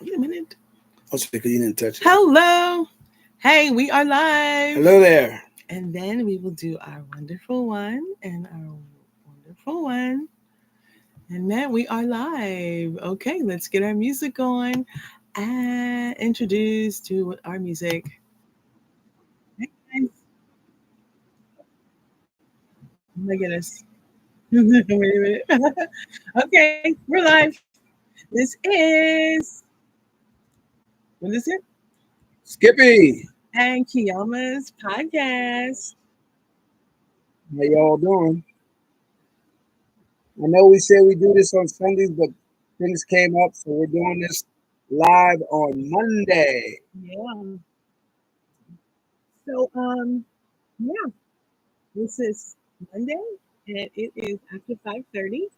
Wait a minute. Oh, because you didn't touch it. Hello. Hey, we are live. Hello there. And then we will do our wonderful one and our wonderful one. And then we are live. Okay, let's get our music on and introduce to our music. Hey guys. Oh my goodness. Wait a minute. Okay, we're live. This is, what is it? Skippy. And Kiama's podcast. How y'all doing? I know we said we do this on Sundays, but things came up, so we're doing this live on Monday. Yeah. So, yeah, this is Monday, and it is after 5:30,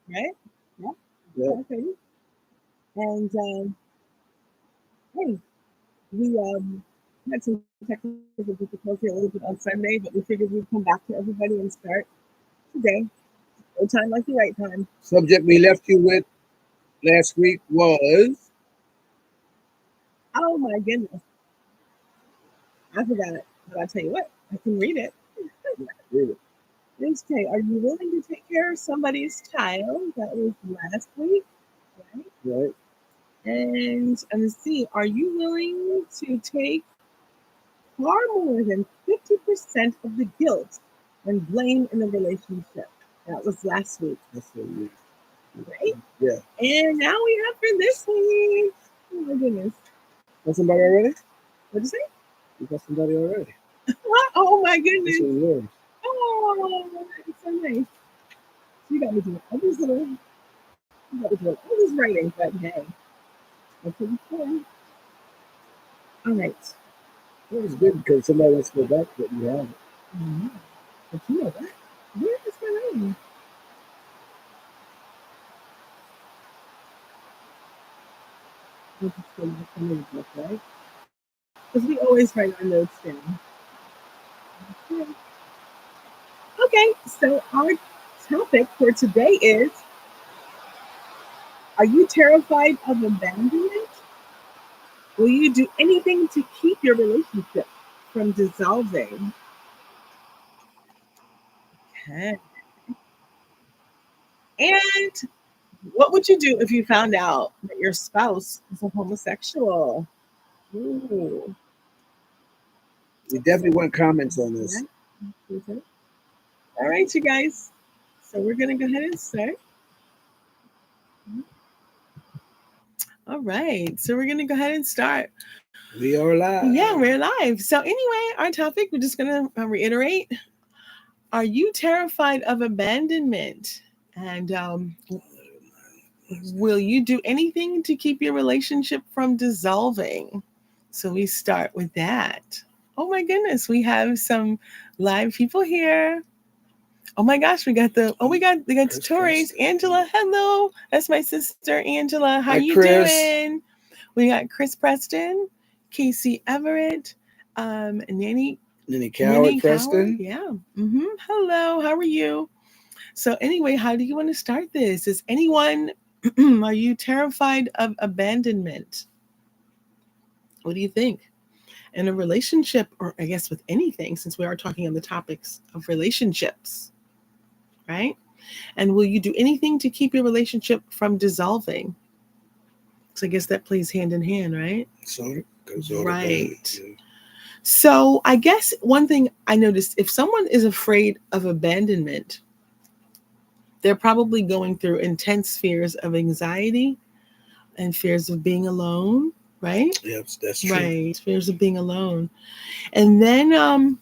right? Yeah, Yeah. 5:30. And hey, we had some technical difficulty a little bit on Sunday, but we figured we'd come back to everybody and start today. No time like the right time. Subject we left you with last week was Oh my goodness, I forgot it. But I'll tell you what, I can read it. Okay, are you willing to take care of somebody's child? That was last week, right? right. And let's see, are you willing to take far more than 50% of the guilt and blame in a relationship? That was last week, That's what we right? Yeah. And now we have for this week. Oh my goodness. Got somebody already? What'd you say? You got somebody already. Oh my This goodness. is yours. Oh, it's so nice. You got me doing all this little, you got me doing all this writing, but hey, that's what it's for. All right. Well, it's good because somebody wants to go back, but you have it. Mm-hmm. But you know what? Where is my writing? Right? Because we always write our notes down. Okay, so our topic for today is, are you terrified of abandonment? Will you do anything to keep your relationship from dissolving? Okay. And what would you do if you found out that your spouse is a homosexual? Ooh. We definitely want comments on this. Yeah. All right, you guys. So we're going to go ahead and start. All right. So we're going to go ahead and start. We are live. Yeah, we're live. So anyway, our topic, we're just going to reiterate. Are you terrified of abandonment? And will you do anything to keep your relationship from dissolving? So we start with that. Oh my goodness, we have some live people here. Oh my gosh, we got Tori's Angela. Hello, that's my sister Angela. How you Chris. doing? We got Chris Preston, Casey Everett, Nanny Coward Preston. Yeah. Hello, how are you? So anyway, how do you want to start this? Is anyone are you terrified of abandonment? What do you think? In a relationship, or I guess with anything, since we are talking on the topics of relationships, right? And will you do anything to keep your relationship from dissolving? So I guess that plays hand in hand, right? Right. Yeah. So I guess one thing I noticed, if someone is afraid of abandonment, they're probably going through intense fears of anxiety and fears of being alone, right? Yes, that's true. Right, fears of being alone. And then,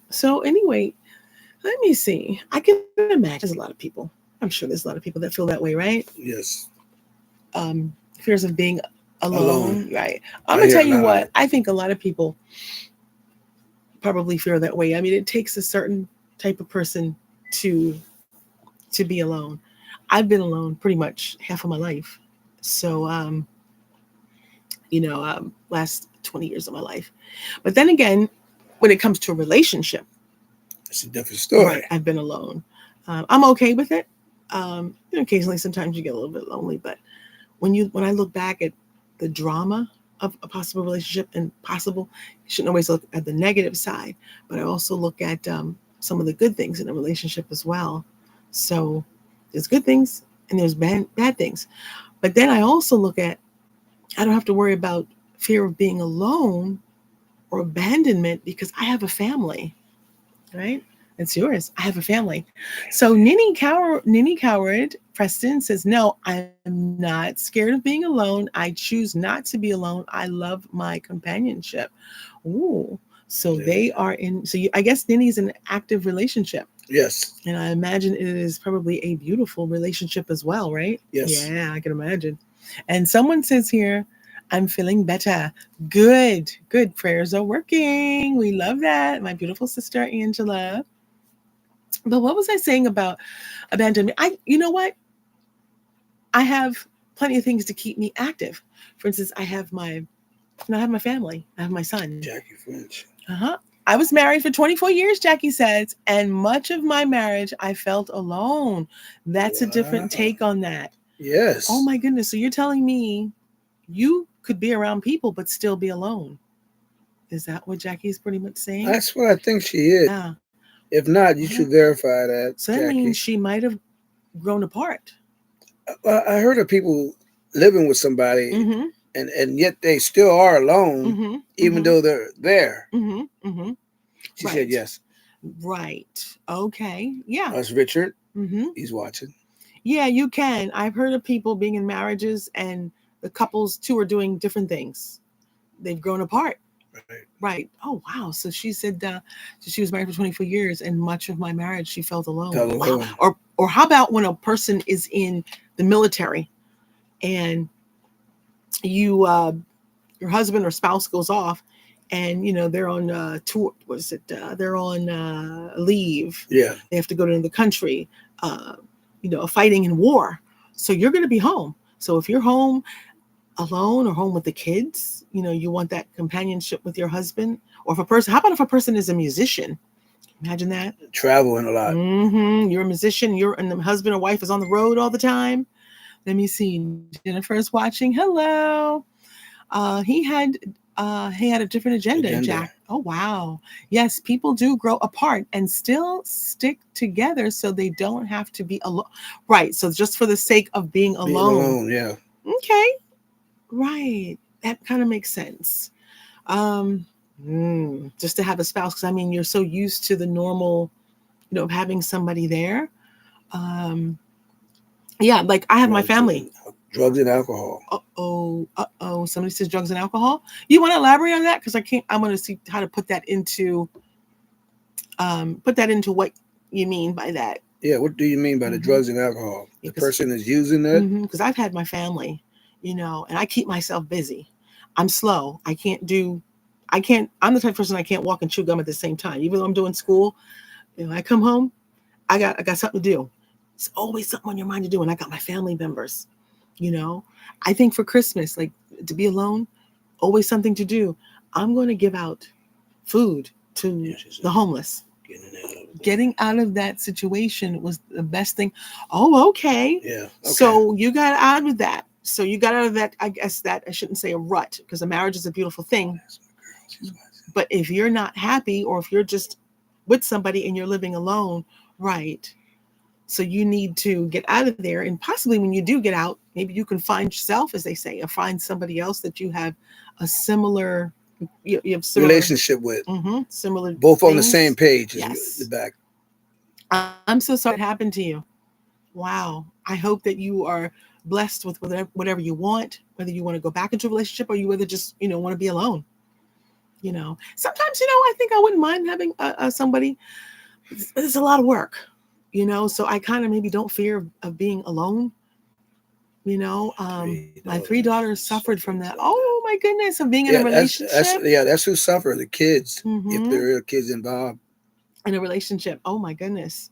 so anyway, let me see. I can imagine there's a lot of people. I'm sure there's a lot of people that feel that way, right? Yes. Fears of being alone. Right. I'm going to tell you what, I think a lot of people probably feel that way. I mean, it takes a certain type of person to be alone. I've been alone pretty much half of my life. So, last 20 years of my life. But then again, when it comes to a relationship, it's a different story. Right, I've been alone. I'm okay with it. Occasionally, sometimes you get a little bit lonely, but when I look back at the drama of a possible relationship and possible. You shouldn't always look at the negative side, but I also look at some of the good things in a relationship as well. So there's good things and there's bad things. But then I also look at, I don't have to worry about fear of being alone or abandonment because I have a family, right? It's yours. I have a family. So Ninny Coward Preston says, no, I'm not scared of being alone. I choose not to be alone. I love my companionship. Ooh. So they are in, so I guess Ninny's in an active relationship. Yes. And I imagine it is probably a beautiful relationship as well, right? Yes. Yeah, I can imagine. And someone says here, I'm feeling better. Good, good. Prayers are working. We love that. My beautiful sister, Angela. But what was I saying about abandonment? You know what? I have plenty of things to keep me active. For instance, I have my family. I have my son. Jackie French. Uh-huh. I was married for 24 years, Jackie says, and much of my marriage I felt alone. That's a different take on that. Yes. Oh my goodness. So you're telling me you could be around people but still be alone. Is that what Jackie's pretty much saying? That's what I think she is. Yeah. If not, you should verify that. So that Jackie. means she might have grown apart. I heard of people living with somebody and yet they still are alone, even though they're there. She said yes. Right. Okay. Yeah. That's Richard. He's watching. Yeah, you can. I've heard of people being in marriages and the couples too are doing different things. They've grown apart. Right. Oh, wow. So she said she was married for 24 years and much of my marriage she felt alone. Wow. Or how about when a person is in the military and you your husband or spouse goes off and they're on tour, what is it, they're on leave. Yeah, they have to go to another country, fighting in war, so you're going to be home. So if you're home alone or home with the kids, you want that companionship with your husband. Or how about if a person is a musician? Imagine that, traveling a lot. You're a musician, and the husband or wife is on the road all the time. Let me see. Jennifer's watching. Hello. He had a different agenda, Jack. Oh, wow. Yes, people do grow apart and still stick together so they don't have to be alone. Right. So just for the sake of being alone. Yeah. Okay. Right. That kind of makes sense. Just to have a spouse, because you're so used to the normal, of having somebody there. Yeah, like I have my family. Drugs and alcohol. Somebody says drugs and alcohol. You want to elaborate on that? Because I want to see how to put that into what you mean by that. Yeah, what do you mean by the drugs and alcohol? The person is using that? Because I've had my family, and I keep myself busy. I'm slow. I'm the type of person I can't walk and chew gum at the same time. Even though I'm doing school, I come home, I got something to do. It's always something on your mind to do, and I got my family members. I think for Christmas, like to be alone, always something to do. I'm going to give out food to the homeless. Getting out of that situation was the best thing. Oh, okay. Yeah. Okay. So you got out of that. So you got out of that, I guess that I shouldn't say a rut, because a marriage is a beautiful thing. But if you're not happy, or if you're just with somebody and you're living alone, right? So you need to get out of there. And possibly when you do get out, maybe you can find yourself, as they say, or find somebody else that you have a similar, relationship with. Similar. Both things on the same page. Yes. The back. I'm so sorry it happened to you. Wow. I hope that you are blessed with whatever you want, whether you want to go back into a relationship or you whether just, want to be alone. Sometimes, I think I wouldn't mind having somebody. It's a lot of work. So I kind of maybe don't fear of being alone. My 3 daughters suffered from that. Oh my goodness, of being in a relationship. That's who suffer, the kids, if there are kids involved. In a relationship. Oh my goodness.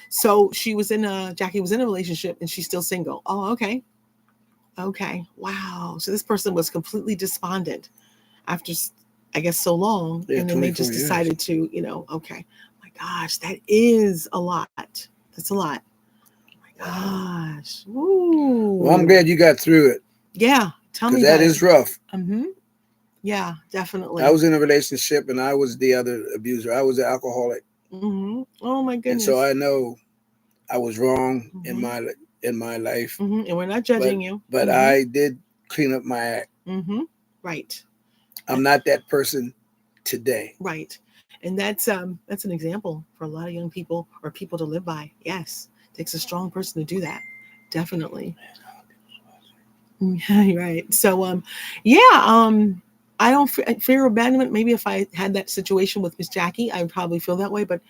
So Jackie was in a relationship and she's still single. Oh, okay. Okay. Wow. So this person was completely despondent after, I guess, so long. Yeah, and then they just decided to, okay. My gosh, that is a lot. That's a lot. Oh my gosh. Ooh. Well, I'm glad you got through it. Yeah. Tell me because that about it. is rough. Mm-hmm. Yeah, I definitely. was in a relationship and I was the other abuser. I was an alcoholic, Mm-hmm. Oh my and so goodness. I know I was wrong Mm-hmm. in my life, Mm-hmm. And we're not but judging you. but Mm-hmm. I did clean up my act. Mm-hmm. Right. I'm not that person today. Right. And that's an example for a lot of young people or people to live by. Yes. It takes a strong person to do that. Definitely. Right. So yeah, I don't fear abandonment. Maybe if I had that situation with Miss Jackie, I would probably feel that way, but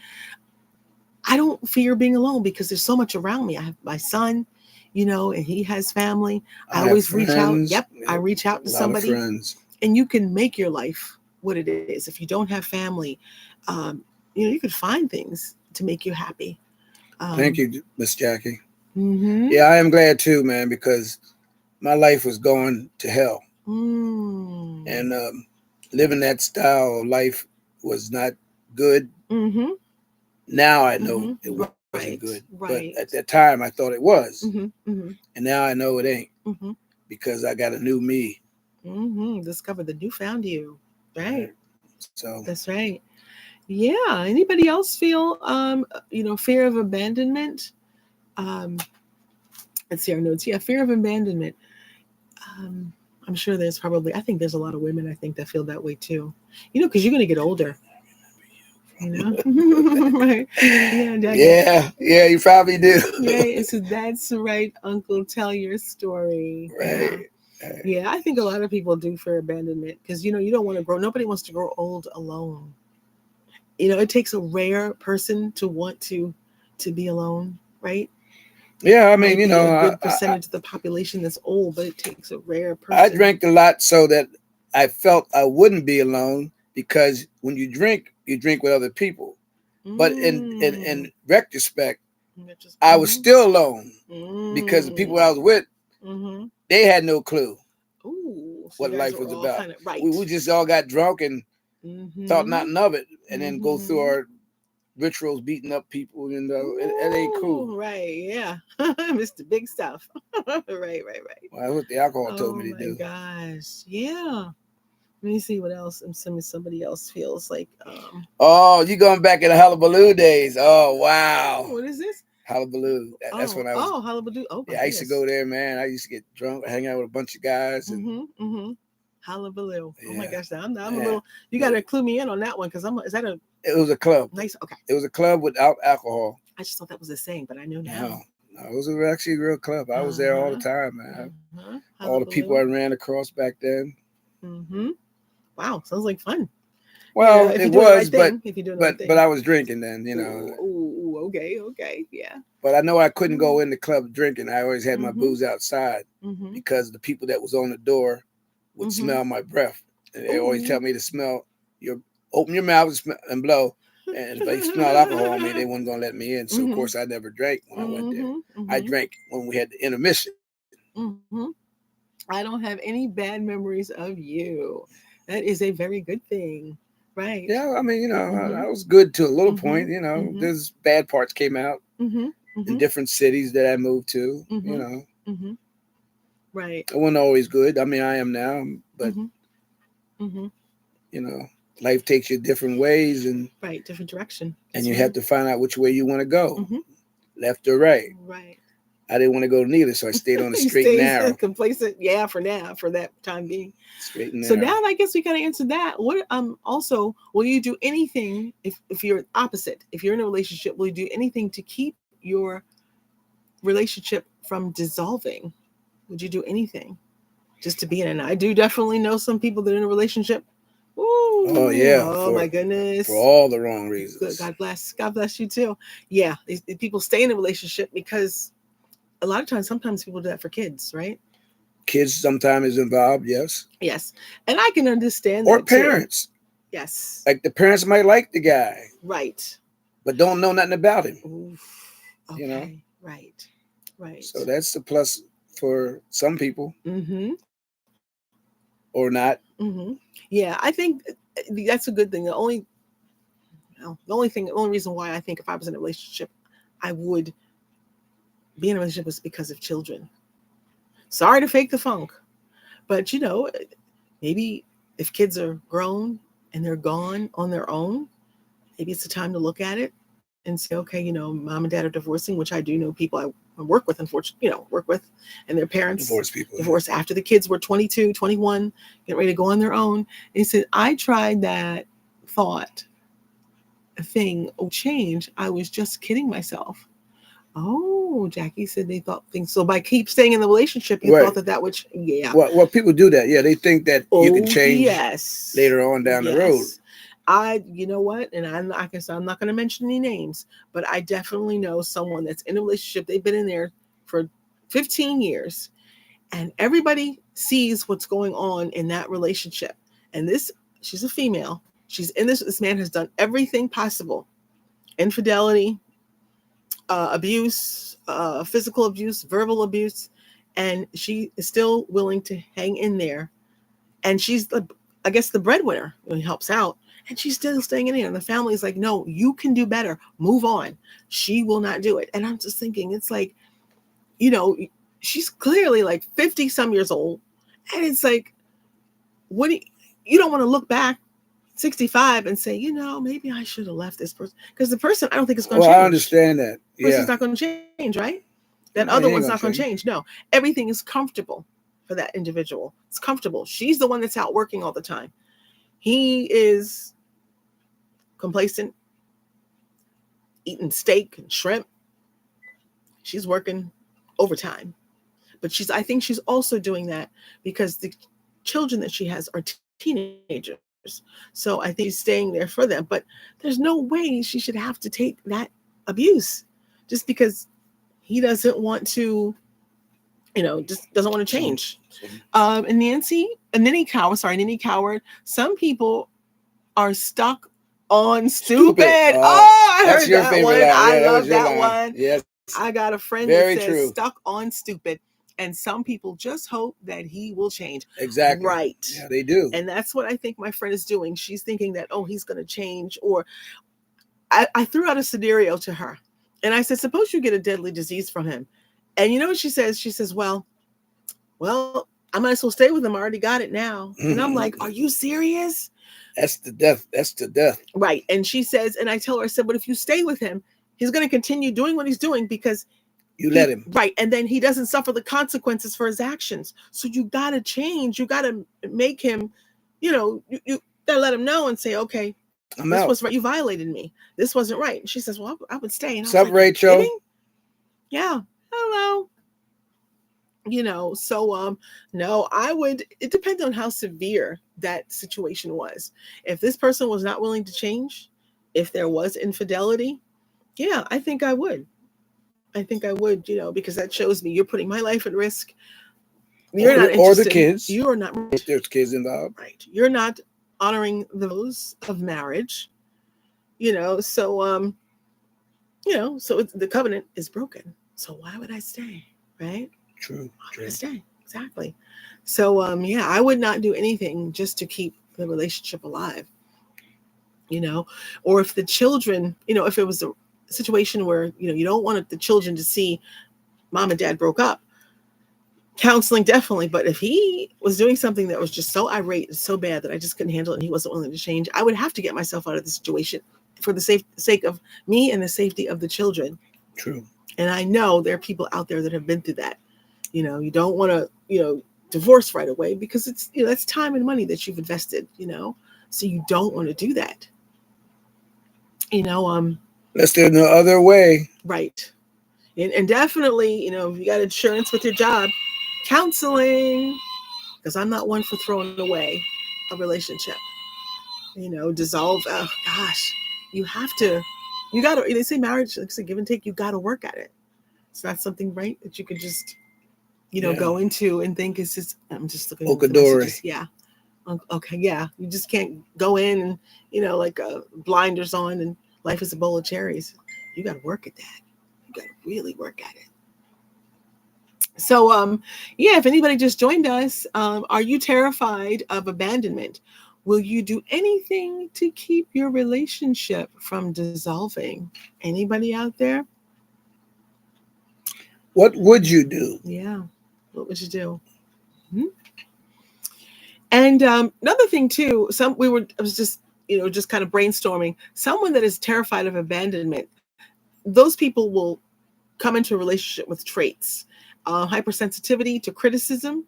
I don't fear being alone because there's so much around me. I have my son, and he has family. I I have always reach out. friends, Yep, I reach out to a lot of somebody, friends. and you can make your life what it is. If you don't have family, um, you could find things to make you happy. Thank Um, you, Miss Jackie. mm-hmm. Yeah, I am glad too, man, because my life was going to hell, Mm. and living that style of life was not good. Mm-hmm. Now I know Mm-hmm. it wasn't good, Right. but at Right. that time I thought it was, Mm-hmm. Mm-hmm. and now I know it ain't Mm-hmm. because I got a new me. Mm-hmm. Discover the new found you. Right. Right. So That's right. Yeah. Anybody else feel fear of abandonment? Um, let's see our notes. Yeah, fear of abandonment. Um, I'm sure there's probably. I think there's a lot of women. I think that feel that way too. Because you're gonna get older. Right? Yeah, Jackie. yeah, you probably do. Right. So that's right, Uncle. Tell your story. Right. Yeah. Yeah, I think a lot of people do fear abandonment because you don't want to grow. Nobody wants to grow old alone. It takes a rare person to want to be alone, right? Yeah, I mean, Might be a good I percentage of the population that's old, but it takes a rare I person. drank a lot so that I felt I wouldn't be alone because when you drink with other people. But Mm. in retrospect, Just, I was still alone because the people I mm. was with, Mm-hmm. they had no clue Ooh, so you what guys life were was all about. kind of We right. just all got drunk and thought Mm-hmm. nothing of it, and then go through Mm-hmm. our rituals, beating up people, and it ain't cool. Ooh, right, yeah. Mr. Big Stuff. Right, right, right. Well, that's what the alcohol told Oh me to my do. gosh. Yeah. Let me see what else somebody else feels like. Oh, you going back in the hullabaloo days? Oh, wow, What is this? hullabaloo. That's Oh, when I was. oh, Halibadu. Oh my Yeah, I used to goodness. go there, man. I used to get drunk, hang out with a bunch of guys, and Mm-hmm. Mm-hmm. Hullabaloo. Oh my yeah, gosh. I'm a man. little. You got to clue me in on that one because is that a It was a club. nice? Okay. It was a club without alcohol. I just thought that was a saying, but I know now. No, no, it was actually a real club. I was Uh there all the huh. time, man. Uh huh. All the people Hullabaloo. I ran across back then. Mm-hmm. Wow. Sounds like fun. Well, If it you're doing the right was, thing. If you're doing the right but thing. I was drinking then, Ooh, ooh, ooh, okay, okay, yeah. But I know I couldn't Mm-hmm. go in the club drinking. I always had my Mm-hmm. booze outside Mm-hmm. because the people that was on the door would Mm-hmm. smell my breath, and they always tell Ooh. me to smell your open your mouth and blow. And if I smelled alcohol on me, they weren't gonna let me in. So of Mm-hmm. course I never drank when I went there. Mm-hmm. I Mm-hmm. drank when we had the intermission. Mm-hmm. I don't have any bad memories of you. That is a very good thing. Right. Yeah, I mean, Mm-hmm. I was good to a little Mm-hmm. point. Mm-hmm. There's bad parts came out Mm-hmm. in Mm-hmm. different cities that I moved to. Mm-hmm. Mm-hmm. Right. I wasn't always good. I mean, I am now, but Mm-hmm. Mm-hmm. you know, life takes you different ways, Right. Different direction. and That's you right. have to find out which way you want to go, Mm-hmm. left or right. Right. I didn't want to go neither, so I stayed on the He straight and stays narrow. complacent. Yeah, for now, for that time being. Straight and So now narrow. I guess we gotta answer that. What also will you do anything if you're opposite? If you're in a relationship, will you do anything to keep your relationship from dissolving? Would you do anything just to be in it? And I do definitely know some people that are in a relationship. Oh Ooh, yeah, oh my for goodness. all the wrong Good. reasons. God bless you too. Yeah, these people stay in a relationship because a lot of times, sometimes people do that for kids, right? Kids sometimes is involved, yes, Yes, and I can understand or that too. parents. Yes, Like the parents might like the guy, right. but don't know nothing about him. Oof. You know, Okay. Right. Right. so that's the plus for some people Mm-hmm. or not. Mm-hmm. Yeah, I think that's a good thing. The only reason why I think if I was in a relationship, I would be in a relationship was because of children. Sorry to fake the funk, But maybe if kids are grown and they're gone on their own, maybe it's the time to look at it and say, okay, mom and dad are divorcing, which I do know people I work with, unfortunately, work with, and their parents Divorce people. divorced after the kids were 22, 21, getting ready to go on their own. And he said, I tried that thought thing, change. I was just kidding myself. Oh, Jackie said they thought things. So by keep staying in the relationship, you Right. thought that would, yeah. Well, people do that. Yeah, they think that you can Oh, change yes. later on down the road. Yes. You know what? And I guess I'm not going to mention any names, but I definitely know someone that's in a relationship. They've been in there for 15 years, and everybody sees what's going on in that relationship. And she's a female. She's in this. This man has done everything possible: infidelity, abuse, physical abuse, verbal abuse, and she is still willing to hang in there. And she's I guess the breadwinner who helps out, and she's still staying in there. And the family's like, no, you can do better. Move on. She will not do it. And I'm just thinking, it's like, you know, she's clearly like 50 some years old, and it's like, what you don't want to look back 65 and say, maybe I should have left this person, because the person, I don't think it's going to Well, change. I understand that. The person's Yeah. not going to change, right? That Yeah, other he one's ain't not gonna going to change. change. No, everything is comfortable for that individual. It's comfortable. She's the one that's out working all the time. He is complacent, eating steak and shrimp. She's working overtime. But I think she's also doing that because the children that she has are teenagers. So I think she's staying there for them. But there's no way she should have to take that abuse just because he doesn't want to, just doesn't want to change. And Nanny Coward, some people are stuck on stupid. Oh, I That's heard your that favorite one. line. I Yeah, that was love your that line. one. Yes. I got a friend Very that says true. stuck on stupid. And some people just hope that he will change. Exactly. Right. Yeah, they do. And that's what I think my friend is doing. She's thinking that, oh, he's going to change. Or I threw out a scenario to her. And I said, suppose you get a deadly disease from him. And you know what she says? She says, well, I might as well stay with him. I already got it now. And I'm like, are you serious? That's the death. That's the death. Right. And she says, and I tell her, I said, but if you stay with him, he's going to continue doing what he's doing because you let him. Right. And then he doesn't suffer the consequences for his actions. So you got to change. You got to make him, you got to let him know and say, okay, this was right. You violated me. This wasn't right. And she says, well, I would stay. And What's up, Rachel? Yeah. Hello. So no, I would, it depends on how severe that situation was. If this person was not willing to change, if there was infidelity, yeah, I think I would. Because that shows me you're putting my life at risk. You're not interested. Or the kids. You are not. If there's kids involved. Right. You're not honoring the vows of marriage. So the covenant is broken. So why would I stay? Right. True. Why would I stay? Exactly. So I would not do anything just to keep the relationship alive. Or if the children, if it was a situation where you don't want the children to see mom and dad broke up, counseling definitely. But if he was doing something that was just so irate and so bad that I just couldn't handle it and he wasn't willing to change, I would have to get myself out of the situation for the sake of me and the safety of the children. True. And I know there are people out there that have been through that. You don't want to divorce right away because it's that's time and money that you've invested, so you don't want to do that. Unless there's no other way. Right. And definitely, if you got insurance with your job, counseling, because I'm not one for throwing away a relationship. Dissolve. Oh gosh, you got to. They say marriage, like I said, give and take. You got to work at it. It's not something that you can just, go into and think it's just. I'm just looking at the messages. Yeah. Okay. Yeah. You just can't go in and like blinders on and life is a bowl of cherries. You got to work at that. You got to really work at it. So, if anybody just joined us, are you terrified of abandonment? Will you do anything to keep your relationship from dissolving? Anybody out there? What would you do? Yeah. What would you do? Hmm? And another thing too, I was just, just kind of brainstorming. Someone that is terrified of abandonment, those people will come into a relationship with traits: hypersensitivity to criticism,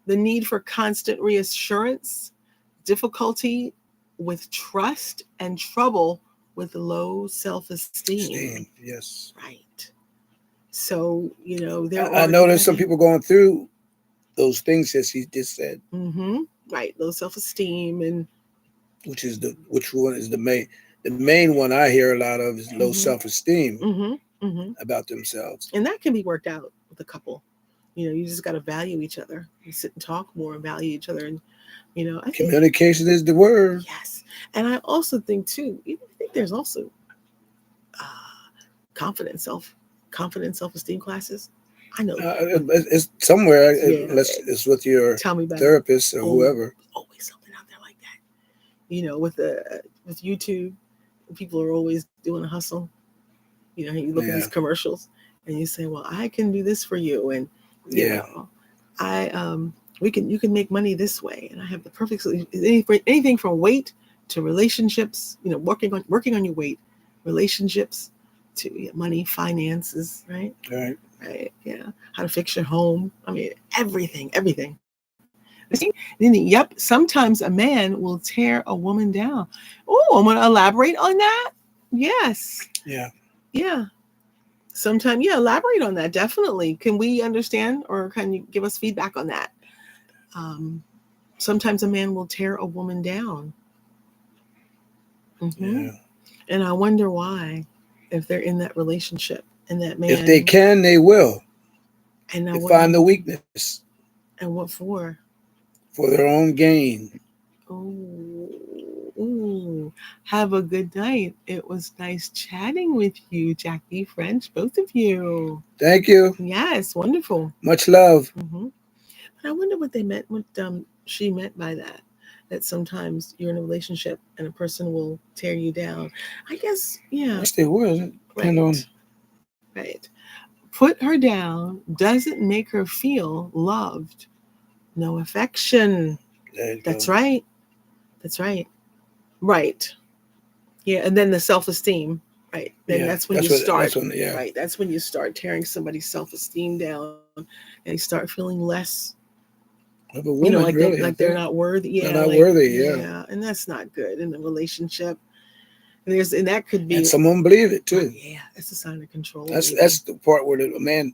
the need for constant reassurance, difficulty with trust, and trouble with low self-esteem. Same. Yes. Right. So, they're I know already there's some ready. people going through those things that he just said, Mm-hmm. Right. Low self-esteem and which one is the main one I hear a lot of is low mm-hmm. self-esteem Mm-hmm. Mm-hmm. about themselves. And that can be worked out with a couple. You just got to value each other. You sit and talk more and value each other. And, I think, Communication is the word. yes. And I also think, too, I think there's also uh, confidence, self esteem classes. I know. It's somewhere Yeah. unless it's with your Tell me about it. therapist or Oh, whoever. always something out there like that. With YouTube, people are always doing a hustle. You look at these Yeah, commercials and you say, "Well, I can do this for you," and you yeah, know, I you can make money this way, and I have the perfect solution. Anything from weight to relationships. Working on your weight, relationships to money, finances, right? all right. Right, yeah. How to fix your home. I mean, everything. See? Yep. Sometimes a man will tear a woman down. Oh, I'm going to elaborate on that. Yes. Yeah. Yeah. Sometimes, yeah, elaborate on that. Definitely. Can we understand, or can you give us feedback on that? Um, Sometimes a man will tear a woman down. Hmm. Yeah. And I wonder why, if they're in that relationship and that If they man, can, they will. and I They wonder, find the weakness and what for? for their own gain. Oh, ooh. Have a good night. It was nice chatting with you, Jackie French, both of you. Thank you. Yes, wonderful. Much love. Hmm. But I wonder what they meant, what she meant by that. That sometimes you're in a relationship and a person will tear you down. I guess, yeah, Yes, they will. It depend on. right, right. Put her down doesn't make her feel loved. No affection. There you That's go. right. That's right. Right. Yeah, and then the self-esteem, right? Then Yeah, that's when you that's start, when. Yeah, right? That's when you start tearing somebody's self-esteem down, and they start feeling less, of a woman, like really. I they're not think worthy. they're Yeah, not like worthy. Yeah, yeah, and that's not good in a relationship. And that could and be some of them believe it right. too. Yeah, that's a sign of control, That's maybe. the part where the man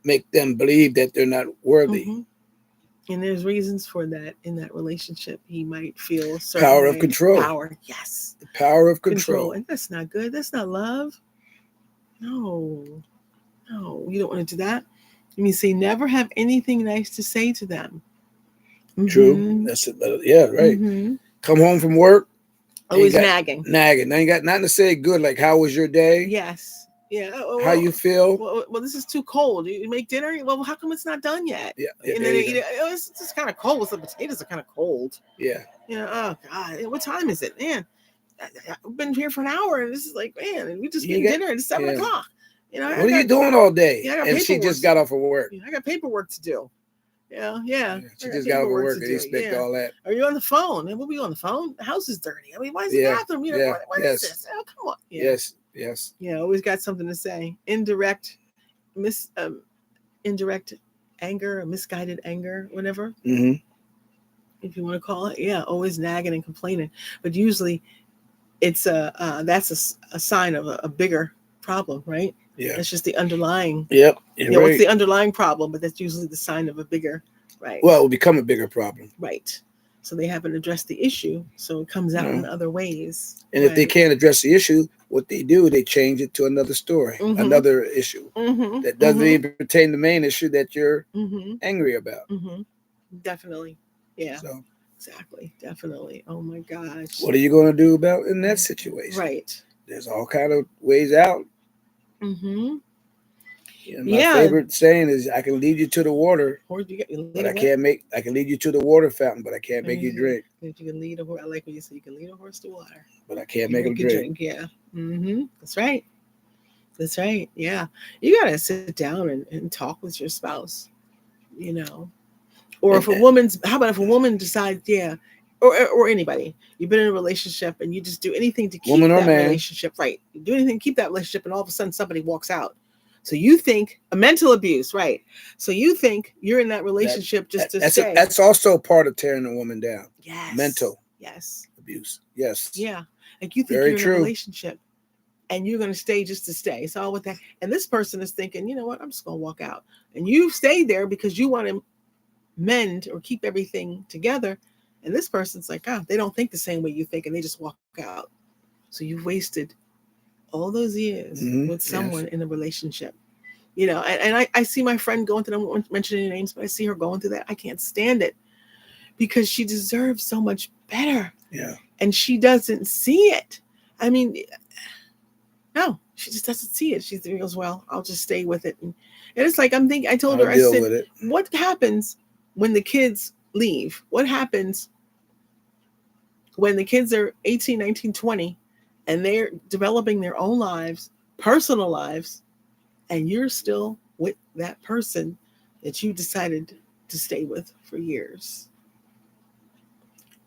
make them believe that they're not worthy. Hmm. And there's reasons for that in that relationship. He might feel a certain Power of way. control. Power, yes, The power of control, control. and that's not good. That's not love. No, no, you don't want to do that. You mean say never have anything nice to say to them. True. Mm-hmm. That's it. Yeah, right. Mm-hmm. Come home from work, ain't Always got nagging. nagging. Ain't got nothing to say good. Like, how was your day? Yes. Yeah. Oh, How you feel? this is too cold. You make dinner. Well, how come it's not done yet? Yeah, yeah, And there then they you eat go. it. Oh, it's just kind of cold. The potatoes are kind of cold. Yeah. Oh God, what time is it, man? I've been here for an hour, and this is like, man, and we just You ain't getting got. dinner, and it's 7 o'clock. What I are you got, doing all day? yeah, I got And she paperwork. just got off of work. I got paperwork to do. Yeah, Yeah, I she got just got off of paperwork work to and you do. expect Yeah. all that. Are you on the phone? And we'll be on the phone. The house is dirty. I mean, why is the Yeah, bathroom? yeah, What is yes, this? Oh, come on. Yeah. yes, yes. Yeah. Always got something to say. Mis, um, Indirect anger, or misguided anger, whatever, Mm-hmm. if you want to call it. Yeah. Always nagging and complaining. But usually it's a sign of a bigger problem, right? Yeah. It's just the underlying, Yep. You're what's right. the underlying problem, but that's usually the sign of a bigger, right? Well, it will become a bigger problem. Right. So they haven't addressed the issue, so it comes out in No. other ways. And if they Right. can't address the issue, what they do, they change it to another story, Mm-hmm. another issue Mm-hmm. that doesn't Mm-hmm. even pertain to the main issue that you're Mm-hmm. angry about. Mm-hmm. Definitely. Yeah. So, Exactly. Definitely. Oh my gosh. what are you going to do about in that situation? Right. There's all kind of ways out. Mm-hmm. And my Yeah. favorite saying is, "I can lead you to the water, Horse. You lead but a I what? can't make. I can lead you to the water fountain, but I can't And make you drink. you can lead a horse. I like when you say you can lead a horse to water. But I can't You make can him drink." drink. Yeah. Mm-hmm. That's right. That's right. Yeah. You gotta sit down and talk with your spouse. You know, Or And if a woman's, how about if a woman decides, yeah, or anybody, you've been in a relationship and you just do anything to keep woman or that man, relationship, right? You do anything to keep that relationship, and all of a sudden somebody walks out. So you think a mental abuse, right? So you think you're in that that, relationship just that to that's a, stay. that's also part of tearing a woman down. Yes. Mental Yes. abuse. Yes, Yeah. Like you think very you're in a true. relationship and you're going to stay just to stay. It's all with that. And this person is thinking, you know what? I'm just going to walk out. And you stay there because you want to mend or keep everything together. And this person's like, ah, they don't think the same way you think, and they just walk out. So you've wasted all those years with someone Yes. in a relationship. And I see my friend going through, I won't mention any names, but I see her going through that. I can't stand it because she deserves so much better. Yeah. And she doesn't see it. I mean, no, she just doesn't see it. She goes, well, I'll just stay with it. And it's like, I told I'll her, I deal said, with it. what happens when the kids leave? What happens when the kids are 18, 19, 20, and they're developing their own lives, personal lives, and you're still with that person that you decided to stay with for years?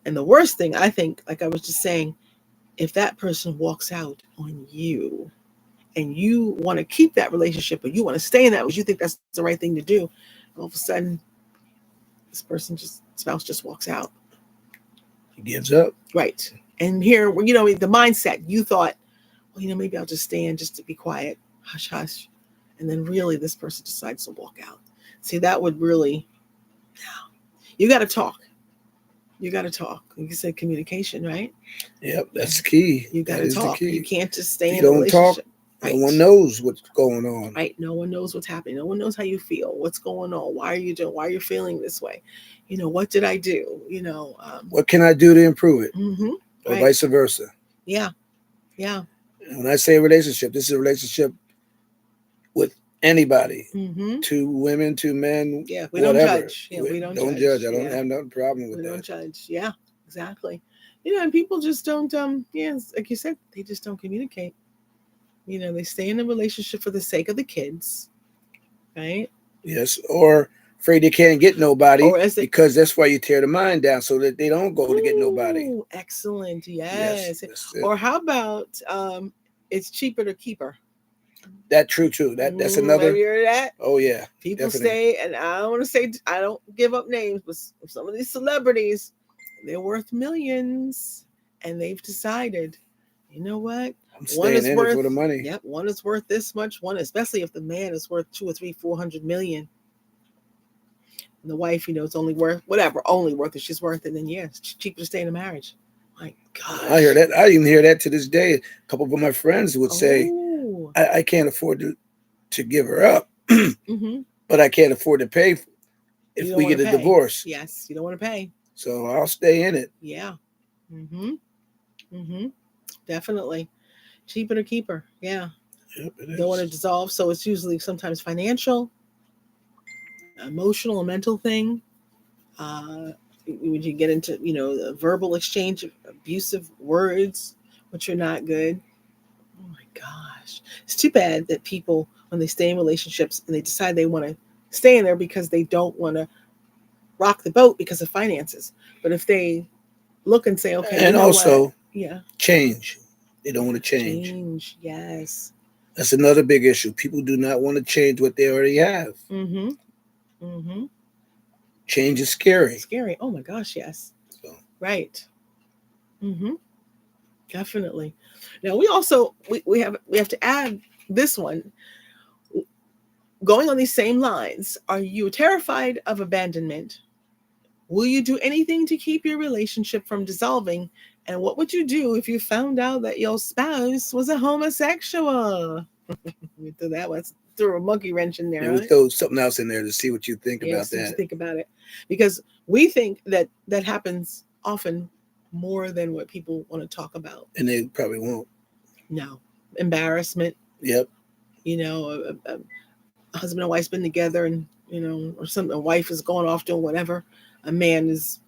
And the worst thing, I think, like I was just saying, if that person walks out on you and you want to keep that relationship or you want to stay in that because you think that's the right thing to do, all of a sudden this person just spouse just walks out. He gives up. Right. And here, the mindset, you thought, well, maybe I'll just stay in just to be quiet, hush hush. And then really this person decides to walk out. See, that would really, you got to talk. You got to talk. Like you said, communication, right? Yep, that's key. You got That to is the talk. You key. can't just If stay you in a don't talk, relationship. no Right. one knows what's going on. Right. No one knows what's happening. No one knows how you feel. What's going on? Why are you doing? Why are you feeling this way? What did I do? What can I do to improve it? Mm-hmm. Or Right. vice versa. Yeah. Yeah. When I say relationship, this is a relationship with anybody. Mm-hmm. Two women, two men, Yeah. We don't whatever. judge. Yeah. We don't Don't judge. judge. I don't Yeah. have no problem with We don't that. judge. Yeah. Exactly. And people just don't. Yeah. Like you said, they just don't communicate. They stay in a relationship for the sake of the kids, right? Yes. Or afraid they can't get nobody Or as they, because that's why you tear the mind down so that they don't go to get nobody. ooh, excellent. Yes, Yes. that's it. Or how about it's cheaper to keep her. That true. That's Have another. you heard that? Oh yeah, People definitely. stay, and I don't want to say, I don't give up names, but some of these celebrities, they're worth millions, and they've decided, you know what? I'm One staying is in it for worth, the money. yep, one is worth this much. One, especially if the man is worth 2 or 3, 400 million, and the wife, it's only worth whatever, only worth it. She's worth it, then yeah, it's cheaper to stay in a marriage. My I hear gosh. that. I even hear that to this day. A couple of my friends would say, Oh. I can't afford to give her up, Mm-hmm. but I can't afford to pay You if don't we want get to a pay. divorce. Yes, you don't want to pay. So I'll stay in it. Yeah. Mm-hmm. Mm-hmm. Definitely. Cheaper to keep her. Yeah. Yep, it Don't want to is. dissolve. So it's usually sometimes financial, emotional, and mental thing. Uh, when you get into, the verbal exchange of abusive words, which are not good. Oh my gosh. It's too bad that people, when they stay in relationships and they decide they want to stay in there because they don't want to rock the boat because of finances. But if they look and say, okay, you And know what? also Yeah. change. They don't Yeah. want to change. Change. Yes. That's another big issue. People do not want to change what they already have. Mm-hmm. Mm-hmm. Change is scary. Scary. Oh my gosh, yes. So, Right. Mm-hmm. Definitely. Now we have to add this one. Going on these same lines, are you terrified of abandonment? Will you do anything to keep your relationship from dissolving? And what would you do if you found out that your spouse was a homosexual? We threw that one, threw a monkey wrench in there, maybe we right? throw something else in there to see what you think Yeah, about so that. just think about it. Because we think that happens often more than what people want to talk about. And they probably won't. No. Embarrassment, Yep. a husband and wife's been together and, or something, a wife is going off doing whatever. A man is,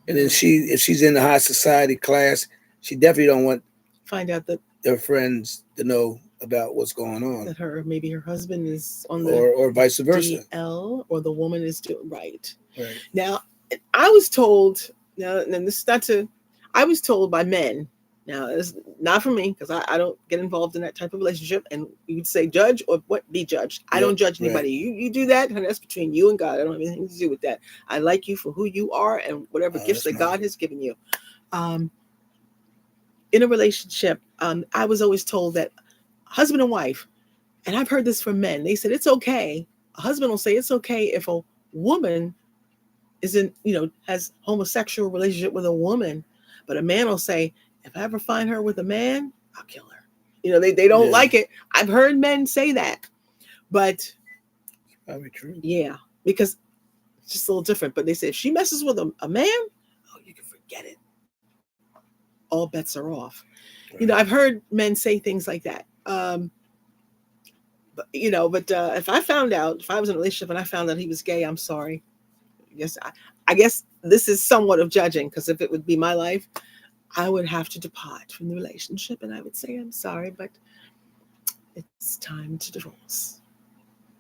And then if she's in the high society class, she definitely don't want find out that their friends to know about what's going on, maybe her husband is on the or vice versa. DL, or the woman is doing right. Right. Now, I was told, now, and this is not to, I was told by men. Now, it's not for me because I don't get involved in that type of relationship. And you'd say judge or what? Be judged. I don't judge anybody. Right. You do that, and that's between you and God. I don't have anything to do with that. I like you for who you are and whatever gifts That's that God mine. has given you. Um, in a relationship, I was always told that husband and wife, and I've heard this from men. They said it's okay. A husband will say it's okay if a woman isn't, has homosexual relationship with a woman, but a man will say, if I ever find her with a man, I'll kill her. They don't Yeah. like it. I've heard men say that, but Probably true. yeah, because it's just a little different. But they say if she messes with a man, oh, you can forget it. All bets are off. Right. I've heard men say things like that. But if I found out, if I was in a relationship and I found out he was gay, I'm sorry. I guess this is somewhat of judging because if it would be my life, I would have to depart from the relationship and I would say, I'm sorry, but it's time to divorce.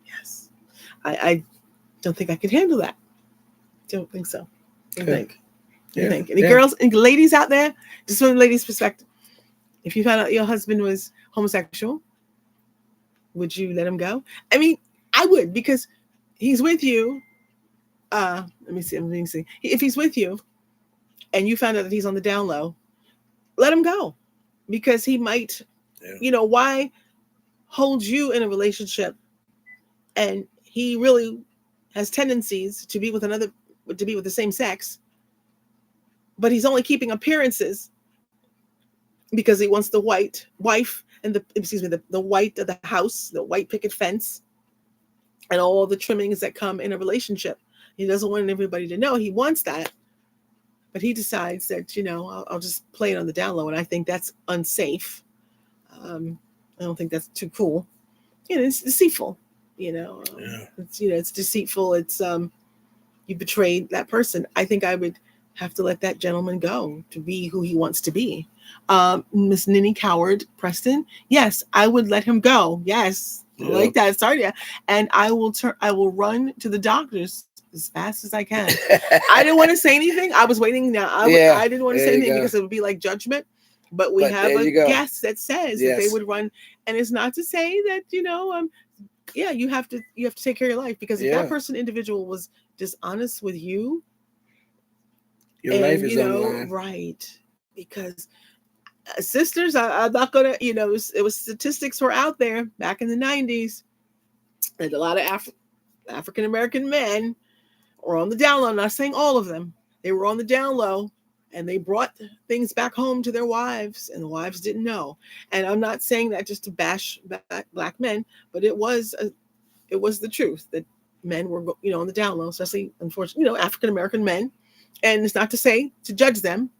Yes. I don't think I could handle that. Don't think so. What do you think? What do you think? Any girls, any ladies out there? Just from the ladies' perspective. If you found out your husband was homosexual, would you let him go? I mean, I would because he's with you. Let me see. If he's with you and you found out that he's on the down low, let him go because he might, why hold you in a relationship and he really has tendencies to be with the same sex, but he's only keeping appearances because he wants the white wife and the white of the house, the white picket fence, and all the trimmings that come in a relationship. He doesn't want everybody to know he wants that, but he decides that I'll just play it on the down low, and I think that's unsafe. I don't think that's too cool. It's deceitful. It's deceitful. It's you betrayed that person. I think I would have to let that gentleman go to be who he wants to be. Miss Ninny Coward Preston, yes, I would let him go. Yes, like that. Sorry, yeah. And I will run to the doctors as fast as I can. I didn't want to say anything. I was waiting. Now I didn't want to say anything because it would be like judgment. But we have a guest that says that they would run, and it's not to say that you have to take care of your life because if that person individual was dishonest with you, your life is on the line. Right? Because sisters, I'm not gonna, it was statistics were out there back in the 90s, and a lot of African American men were on the down low. I'm not saying all of them. They were on the down low, and they brought things back home to their wives, and the wives didn't know. And I'm not saying that just to bash black men, but it was the truth that men were, on the down low, especially, unfortunately, African American men. And it's not to say to judge them.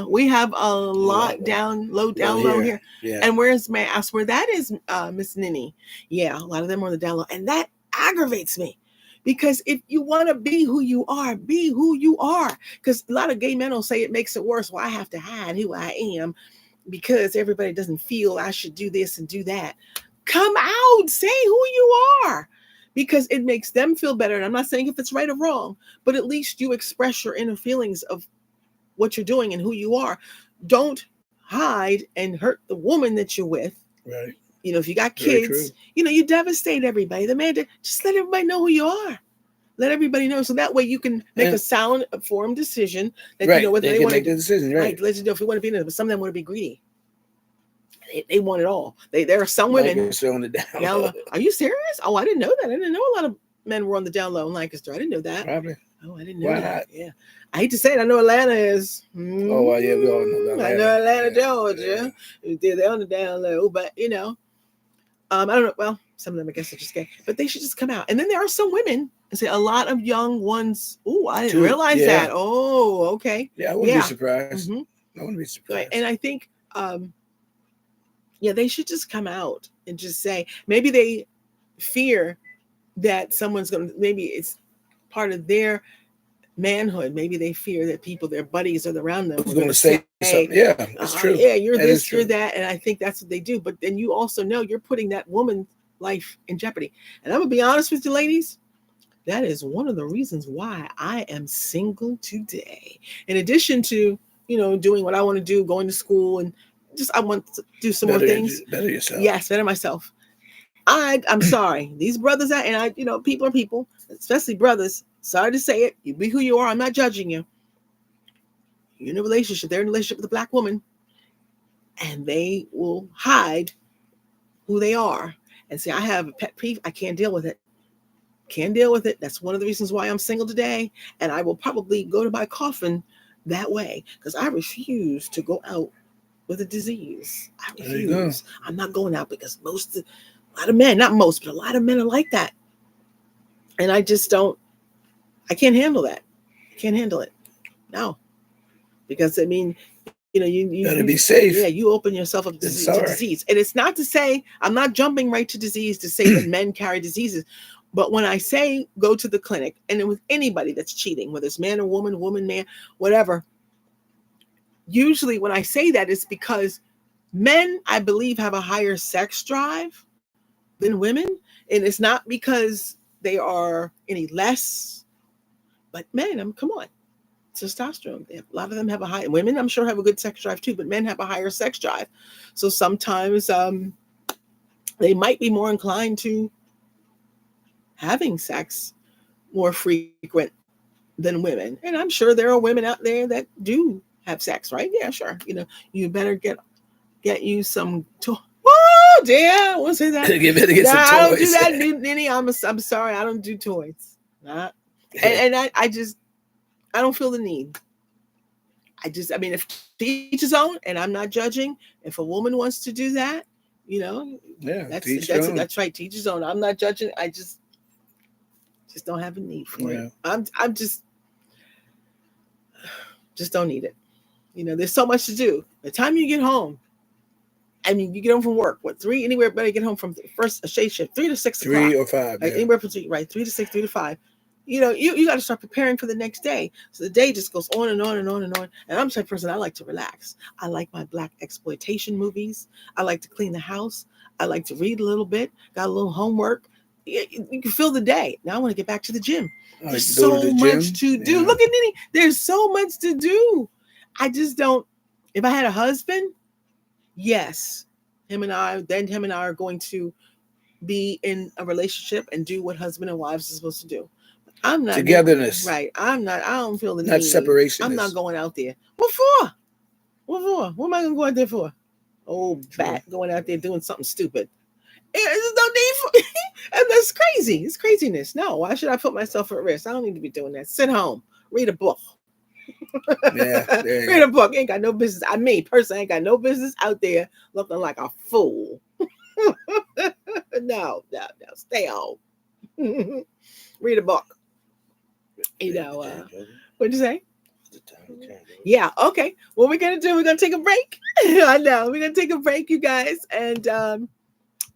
We have a lot down low here. Yeah. And where's may I ask where that is, Miss Ninny? Yeah, a lot of them are on the down low, and that aggravates me. Because if you want to be who you are, be who you are. Because a lot of gay men will say it makes it worse. Well, I have to hide who I am because everybody doesn't feel I should do this and do that. Come out, say who you are, because it makes them feel better. And I'm not saying if it's right or wrong, but at least you express your inner feelings of what you're doing and who you are. Don't hide and hurt the woman that you're with. Right. If you got kids, you devastate everybody. The man, just let everybody know who you are. Let everybody know, so that way you can make a sound, informed decision that whether they want to make the decision. Right. Let you know if you want to be in it, but some of them want to be greedy. They want it all. There are some women on the down low. Are you serious? Oh, I didn't know that. I didn't know a lot of men were on the down low in Lancaster. I didn't know that. Probably. Oh, I didn't know that. Yeah. I hate to say it. I know Atlanta is. Oh, well, yeah, we all know Atlanta. I know Atlanta, Georgia. Yeah. They're on the down low, but I don't know. Well, some of them I guess are just gay, but they should just come out. And then there are some women. I say a lot of young ones. Oh, I didn't realize that. Oh, okay. Yeah, I wouldn't be surprised. I wouldn't be surprised. Right. And I think, they should just come out and just say, maybe they fear that someone's going to, maybe it's part of their manhood. Maybe they fear that their buddies are around them, are going to say something. Yeah, that's true. Yeah, you're this, you're that. And I think that's what they do. But then you also know you're putting that woman's life in jeopardy. And I'm going to be honest with you, ladies. That is one of the reasons why I am single today. In addition to, doing what I want to do, going to school, and just I want to do some more things. Better yourself. Yes, better myself. I'm sorry. These brothers out, and people are people, especially brothers. Sorry to say it. You be who you are. I'm not judging you. You're in a relationship. They're in a relationship with a black woman, and they will hide who they are and say, I have a pet peeve. I can't deal with it. Can't deal with it. That's one of the reasons why I'm single today. And I will probably go to my coffin that way because I refuse to go out with a disease. I refuse. I'm not going out because a lot of men, not most, but a lot of men are like that. And I just don't, I can't handle that. I can't handle it. No. Because you better be safe. Yeah, you open yourself up to disease. And it's not to say, I'm not jumping right to disease to say that men carry diseases. But when I say go to the clinic, and with anybody that's cheating, whether it's man or woman, man, whatever, usually when I say that, it's because men, I believe, have a higher sex drive than women. And it's not because they are any less, but men, come on. Testosterone. A lot of them have a high. Women, I'm sure, have a good sex drive too, but men have a higher sex drive. So sometimes they might be more inclined to having sex more frequent than women. And I'm sure there are women out there that do have sex, right? Yeah, sure. You better get you some. Oh, dear, I won't say that. Get some toys. I don't do that, Nini. I'm sorry, I don't do toys. And I don't feel the need. If to each his own, and I'm not judging. If a woman wants to do that, that's right. Teach his own. I'm not judging. I just don't have a need for it. I'm just don't need it. There's so much to do. By the time you get home, you get home from work. What, 3? Anywhere better get home from first a shade shift, 3 to 6 o'clock. 3 or 5. Like, anywhere from 3, right? 3 to 6, 3 to 5. You got to start preparing for the next day. So the day just goes on and on and on and on. And I'm the type of person, I like to relax. I like my black exploitation movies. I like to clean the house. I like to read a little bit. Got a little homework. You can fill the day. Now I want to get back to the gym. There's so much to do. Look at Nini. There's so much to do. I just don't. If I had a husband, yes, him and I are going to be in a relationship and do what husband and wives are supposed to do. I'm not togetherness. Right. I don't feel the not need. Separation. I'm not going out there. What for? What am I going to go out there for? Oh, bat going out there doing something stupid. There's no need for and that's crazy. It's craziness. No, why should I put myself at risk? I don't need to be doing that. Sit home. Read a book. Read a book. Ain't got no business. Personally, ain't got no business out there looking like a fool. No. Stay home. Read a book. What'd you say? Yeah, okay. What we're gonna do, we're gonna take a break. I know, we're gonna take a break, you guys. And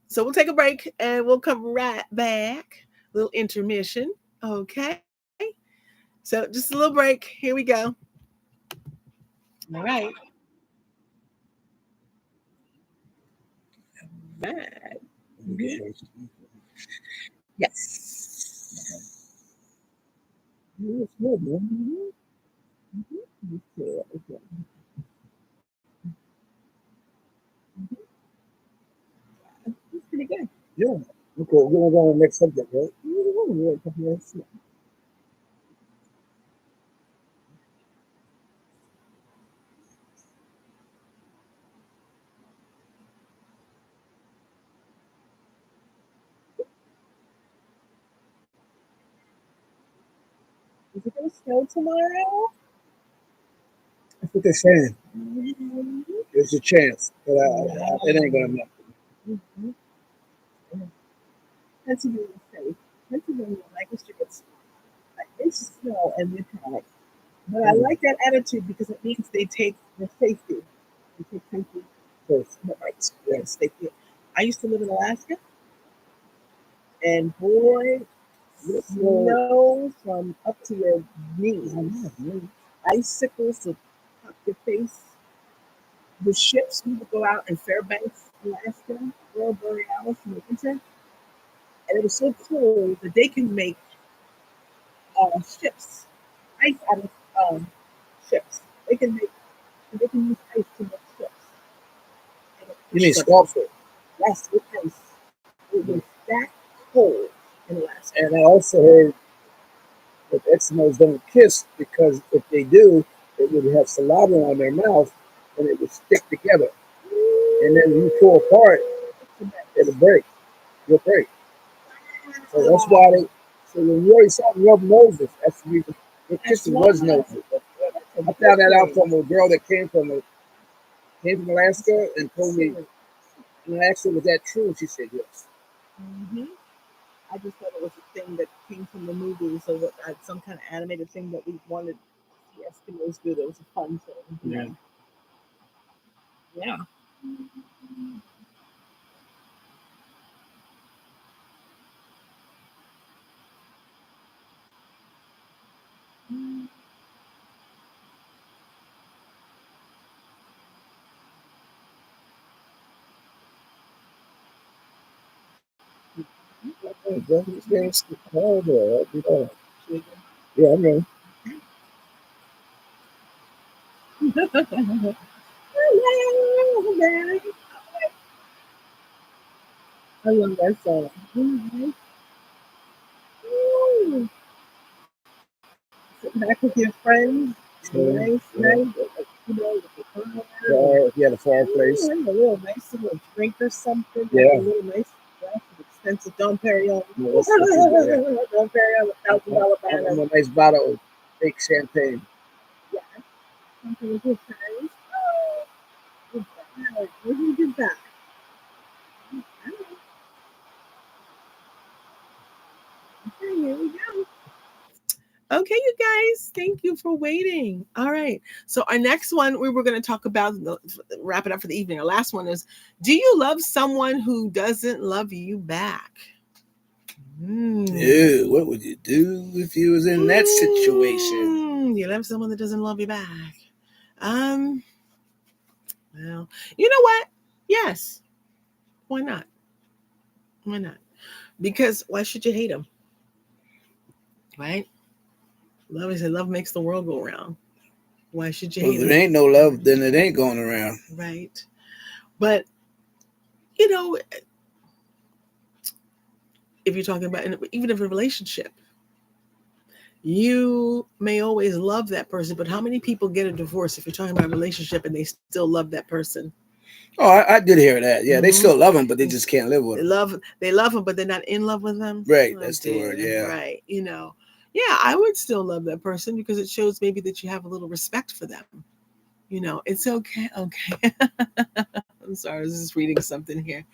so we'll take a break and we'll come right back. A little intermission. Okay. So just a little break. Here we go. All right. Right. Yes. It's good, man. Okay. It's pretty good. Yeah. Okay, we're gonna go on the next subject, right? Is it going to snow tomorrow? That's what they're saying. There's a chance, but it ain't gonna happen. Pennsylvania safe. Pennsylvania likes to get snow and winter. But I like that attitude because it means they take their safety. They take safety first. Right. Yes, they feel. I used to live in Alaska, and boy, snow from up to your knees. Icicles to pop your face. The ships we would go out in Fairbanks, Alaska, Royal Borealis in the winter, and it was so cold that they can make ships, ice out of ships. They can make they can use ice to make ships and You push mean them. sculpture? Yes, with ice. It was that cold in Alaska. And I also heard that Eskimos don't kiss because if they do, it would have saliva on their mouth and it would stick together. And then when you pull apart, it'll break. You'll break. So that's why they. So when you already saw them rub noses, that's the reason. Their That's kissing why. was noses. That's a I good found that out thing. from a girl that came from Alaska and told me. Excellent. And I asked her, "Was that true?" And she said, "Yes." hmm I just thought it was a thing that came from the movies, or what, some kind of animated thing that we wanted the Eskimos to do. That was a fun thing, you Yeah. know. Yeah. Hey, brother, this game's hard. Yeah, I know. Hello, Mary. I love that song. Woo. Sit back with your friends. So, Nice yeah. night. With the fire. Fire, yeah, the fireplace. And a little nice little drink or something. Like a Yeah. little nice glass of expensive Dom Perignon. No, that's a good. Yeah. Dom Perignon, $1,000 I'm bottle. a nice bottle of fake champagne. Yeah. Something with good times. Oh, goodbye. Where's your goodbye? Okay, here we go. Okay, you guys, thank you for waiting. All right. So, our next one we were going to talk about, wrap it up for the evening. Our last one is, do you love someone who doesn't love you back? Mm. Ew, what would you do if you was in that situation? You love someone that doesn't love you back. Um, well, you know what? Yes. Why not? Why not? Because why should you hate them? Right? Love is love makes the world go round. Why should you Well, hate if there them? ain't no love, then it ain't going around. Right. But you know, if you're talking about even if a relationship, you may always love that person, but how many people get a divorce if you're talking about a relationship and they still love that person? Oh, I did hear that. Yeah, they hmm still love him, but they just can't live with They him. love them, but they're not in love with them. Right, Oh that's the word. dear, Yeah. right? Yeah, I would still love that person because it shows maybe that you have a little respect for them. It's okay. Okay. I'm sorry, I was just reading something here.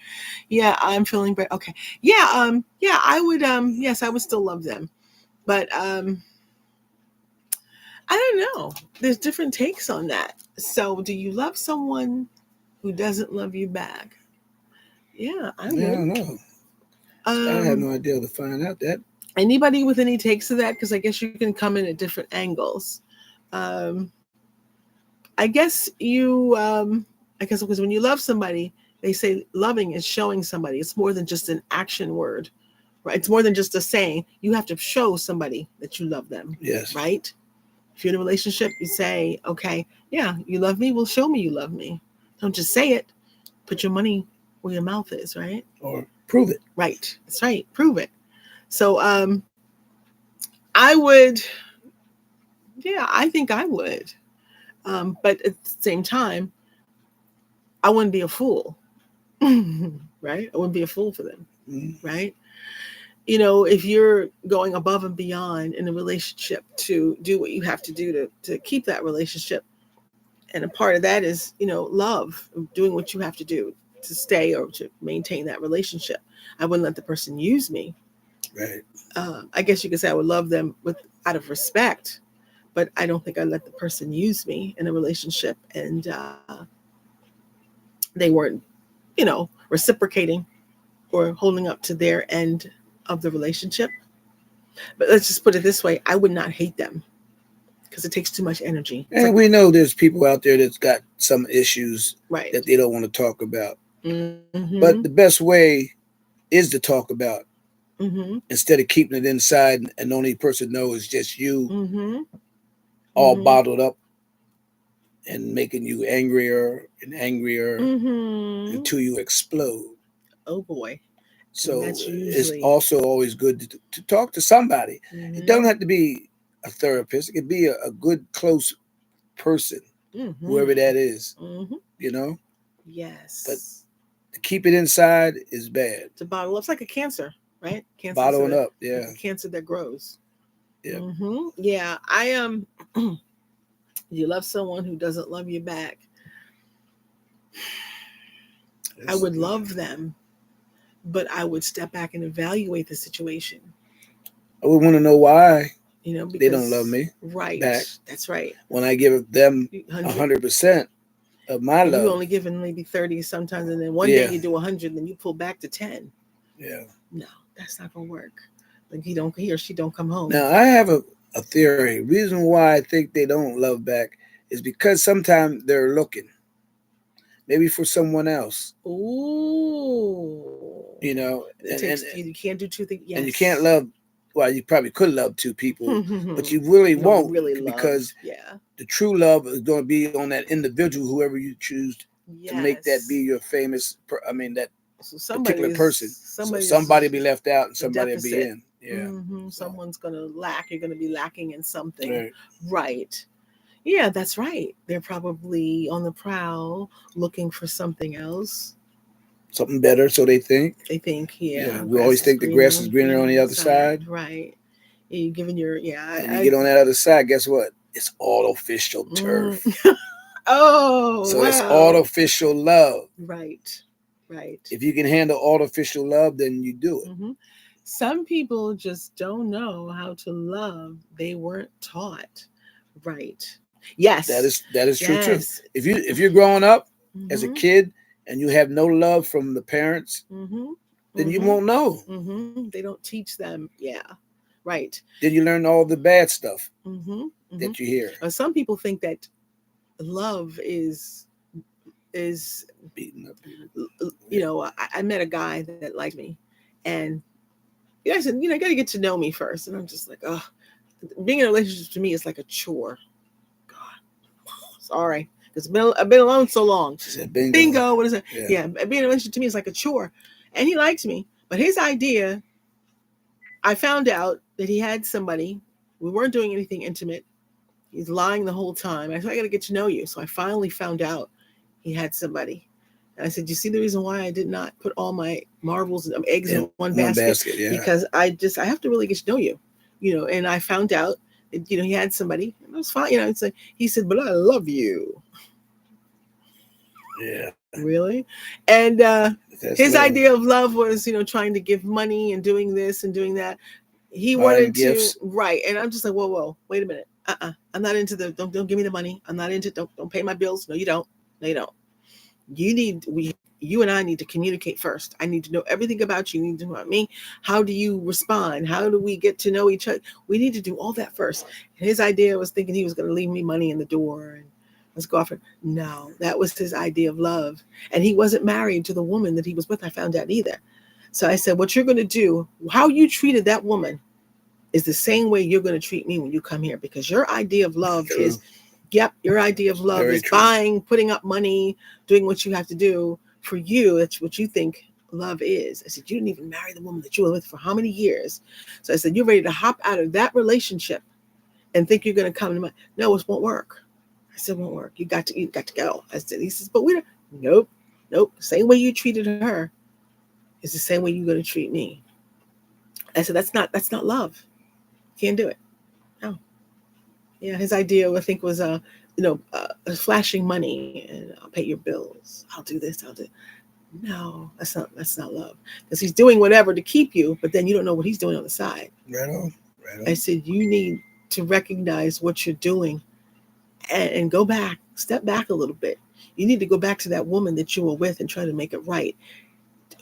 Yeah, I'm feeling better. Okay. Yeah, I would yes, I would still love them. But I don't know. There's different takes on that. So, do you love someone who doesn't love you back? Yeah, I Yeah, I would. don't know. I have Um no idea to find out that. Anybody with any takes to that, because I guess you can come in at different angles. Um I guess because when you love somebody, they say loving is showing somebody. It's more than just an action word, right? It's more than just a saying. You have to show somebody that you love them, Yes. right? If you're in a relationship, you say, okay, yeah, you love me. Well, show me you love me. Don't just say it. Put your money where your mouth is, right? Or prove it. Right. That's right. Prove it. So I would, yeah, I think I would. But at the same time, I wouldn't be a fool, right? I wouldn't be a fool for them, Mm. right? If you're going above and beyond in a relationship to do what you have to do to keep that relationship, and a part of that is, love, doing what you have to do to stay or to maintain that relationship. I wouldn't let the person use me. Right. I guess you could say I would love them with out of respect, but I don't think I'd let the person use me in a relationship and they weren't, reciprocating or holding up to their end of the relationship. But let's just put it this way: I would not hate them because it takes too much energy. It's And like, we know there's people out there that's got some issues right. that they don't want to talk about. Mm-hmm. But the best way is to talk about Mm-hmm. instead of keeping it inside and the only person knows is just you, Mm-hmm. all Mm-hmm. bottled up and making you angrier and angrier Mm-hmm. until you explode. Oh boy. And So that's it's usually. also always good to talk to somebody. It Mm-hmm. doesn't have to be a therapist. It could be a good, close person, whoever Mm-hmm. that is, Mm-hmm. you know. But Yes. to keep it inside is bad. To bottle up, it's like a cancer, right? Cancer is Bottling a up, like yeah, a cancer that grows. yeah. Mm-hmm. Yeah. You love someone who doesn't love you back. I It's, would love them, but I would step back and evaluate the situation, I would want to know why they don't love because me right, back that's right. when I give them 100, 100% of my and you love. only given maybe 30 sometimes, and then one day Yeah, you do 100, then you pull back to 10. yeah. No, that's not gonna work. Like he or she don't come home. Now I have a theory. Reason why I think they don't love back is because sometimes they're looking, maybe for someone else, Ooh, you know, it takes you can't do two things. and you can't Yes. love. Well, you probably could love two people, but You you really don't won't really love. because Yeah. the true love is going to be on that individual, whoever you choose to make that be Yes. your famous. I mean, that So particular person. So somebody somebody's be left out and the somebody will be deficit. in. Yeah. So Someone's gonna lack. You're gonna be lacking in something, right. right? Yeah, that's right. They're probably on the prowl, looking for something else. Something better, so they think. They think, Yeah, yeah, we always grass is think the grass greener is on greener on the the other other side, side, right? You giving your and you get on that other side. Guess what? It's artificial mm. turf. Oh So it's wow, artificial love. right, right. If you can handle artificial love, then you do it. Hmm. Some people just don't know how to love. They weren't taught. Right. Yes. That is true too. Yes. If you're growing up as a Mhm. kid and you have no love from the parents, Mhm. then you Mhm. won't know. Mhm. They don't teach them. Yeah. Right. Then you learn all the bad stuff Mhm. Mhm. that you hear. Some people think that love is Beating up people. you Yeah. know, I met a guy that liked me, and I said, you got to get to know me first, and I'm just like, oh, being in a relationship to me is like a chore. God, sorry, because I've been alone so long. She said, "Bingo." Bingo. What is it? Yeah. Yeah, being in a relationship to me is like a chore, and he likes me, but his idea, I found out that he had somebody. We weren't doing anything intimate. He's lying the whole time. I said, I got to get to know you. So I finally found out he had somebody. And I said, you see the reason why I did not put all my marbles and eggs in In one one basket? basket. Yeah. Because I have to really get to know you, and I found out that, he had somebody. And it was fine. It's like, he said, but I love you. Yeah. Really? And That's his love. idea of love was, trying to give money and doing this and doing that. He Buying wanted to, gifts. right. And I'm just like, whoa, whoa, wait a minute. I'm not into the, don't give me the money. I'm not into, don't pay my bills. No, you don't. No, you don't. You and I need to communicate first. I need to know everything about you. You need to know about me. How do you respond? How do we get to know each other? We need to do all that first. And his idea was thinking he was going to leave me money in the door and let's go off. No, that was his idea of love. And he wasn't married to the woman that he was with. I found out either. So I said, what you're going to do, how you treated that woman is the same way you're going to treat me when you come here, because your idea of love True. is, yep, your idea of love Very is true. buying, putting up money, doing what you have to do for you. That's what you think love is. I said, you didn't even marry the woman that you were with for how many years? So I said, you're ready to hop out of that relationship and think you're going to come to my, no, it won't work. I said, won't work. You got to go. I said, he says, but we don't, nope, nope. Same way you treated her is the same way you're going to treat me. I said, that's not love. Can't do it. No. Yeah, his idea, I think, was flashing money and I'll pay your bills. I'll do this. I'll do. No, that's not love, because he's doing whatever to keep you, but then you don't know what he's doing on the side. Right on. Right I on. said you need to recognize what you're doing and go back, step back a little bit. You need to go back to that woman that you were with and try to make it right.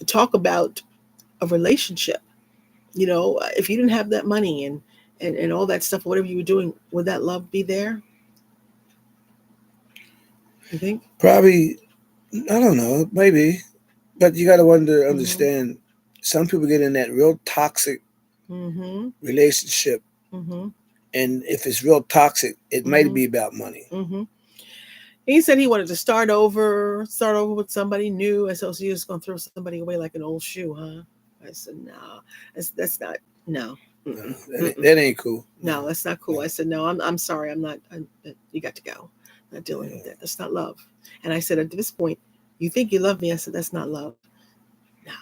Talk about a relationship. If you didn't have that money and all that stuff, whatever you were doing, would that love be there? You think? Probably, I don't know, maybe, but you got to Mm-hmm. understand. some people get in that real toxic Mm-hmm. relationship, Mm-hmm. and if it's real toxic, it might Mm-hmm. be about money. Mm-hmm. He said he wanted to start over with somebody new. I said, so you're just gonna throw somebody away like an old shoe, huh? I said, no, that's not no. No, Mm-mm, that, mm-mm. that ain't cool. No, No, that's not cool. no. I said, no, I'm sorry. I'm not. You got to go. I'm not dealing with Yeah. that. That's not love. And I said, at this point, you think you love me? I said, that's not love. No,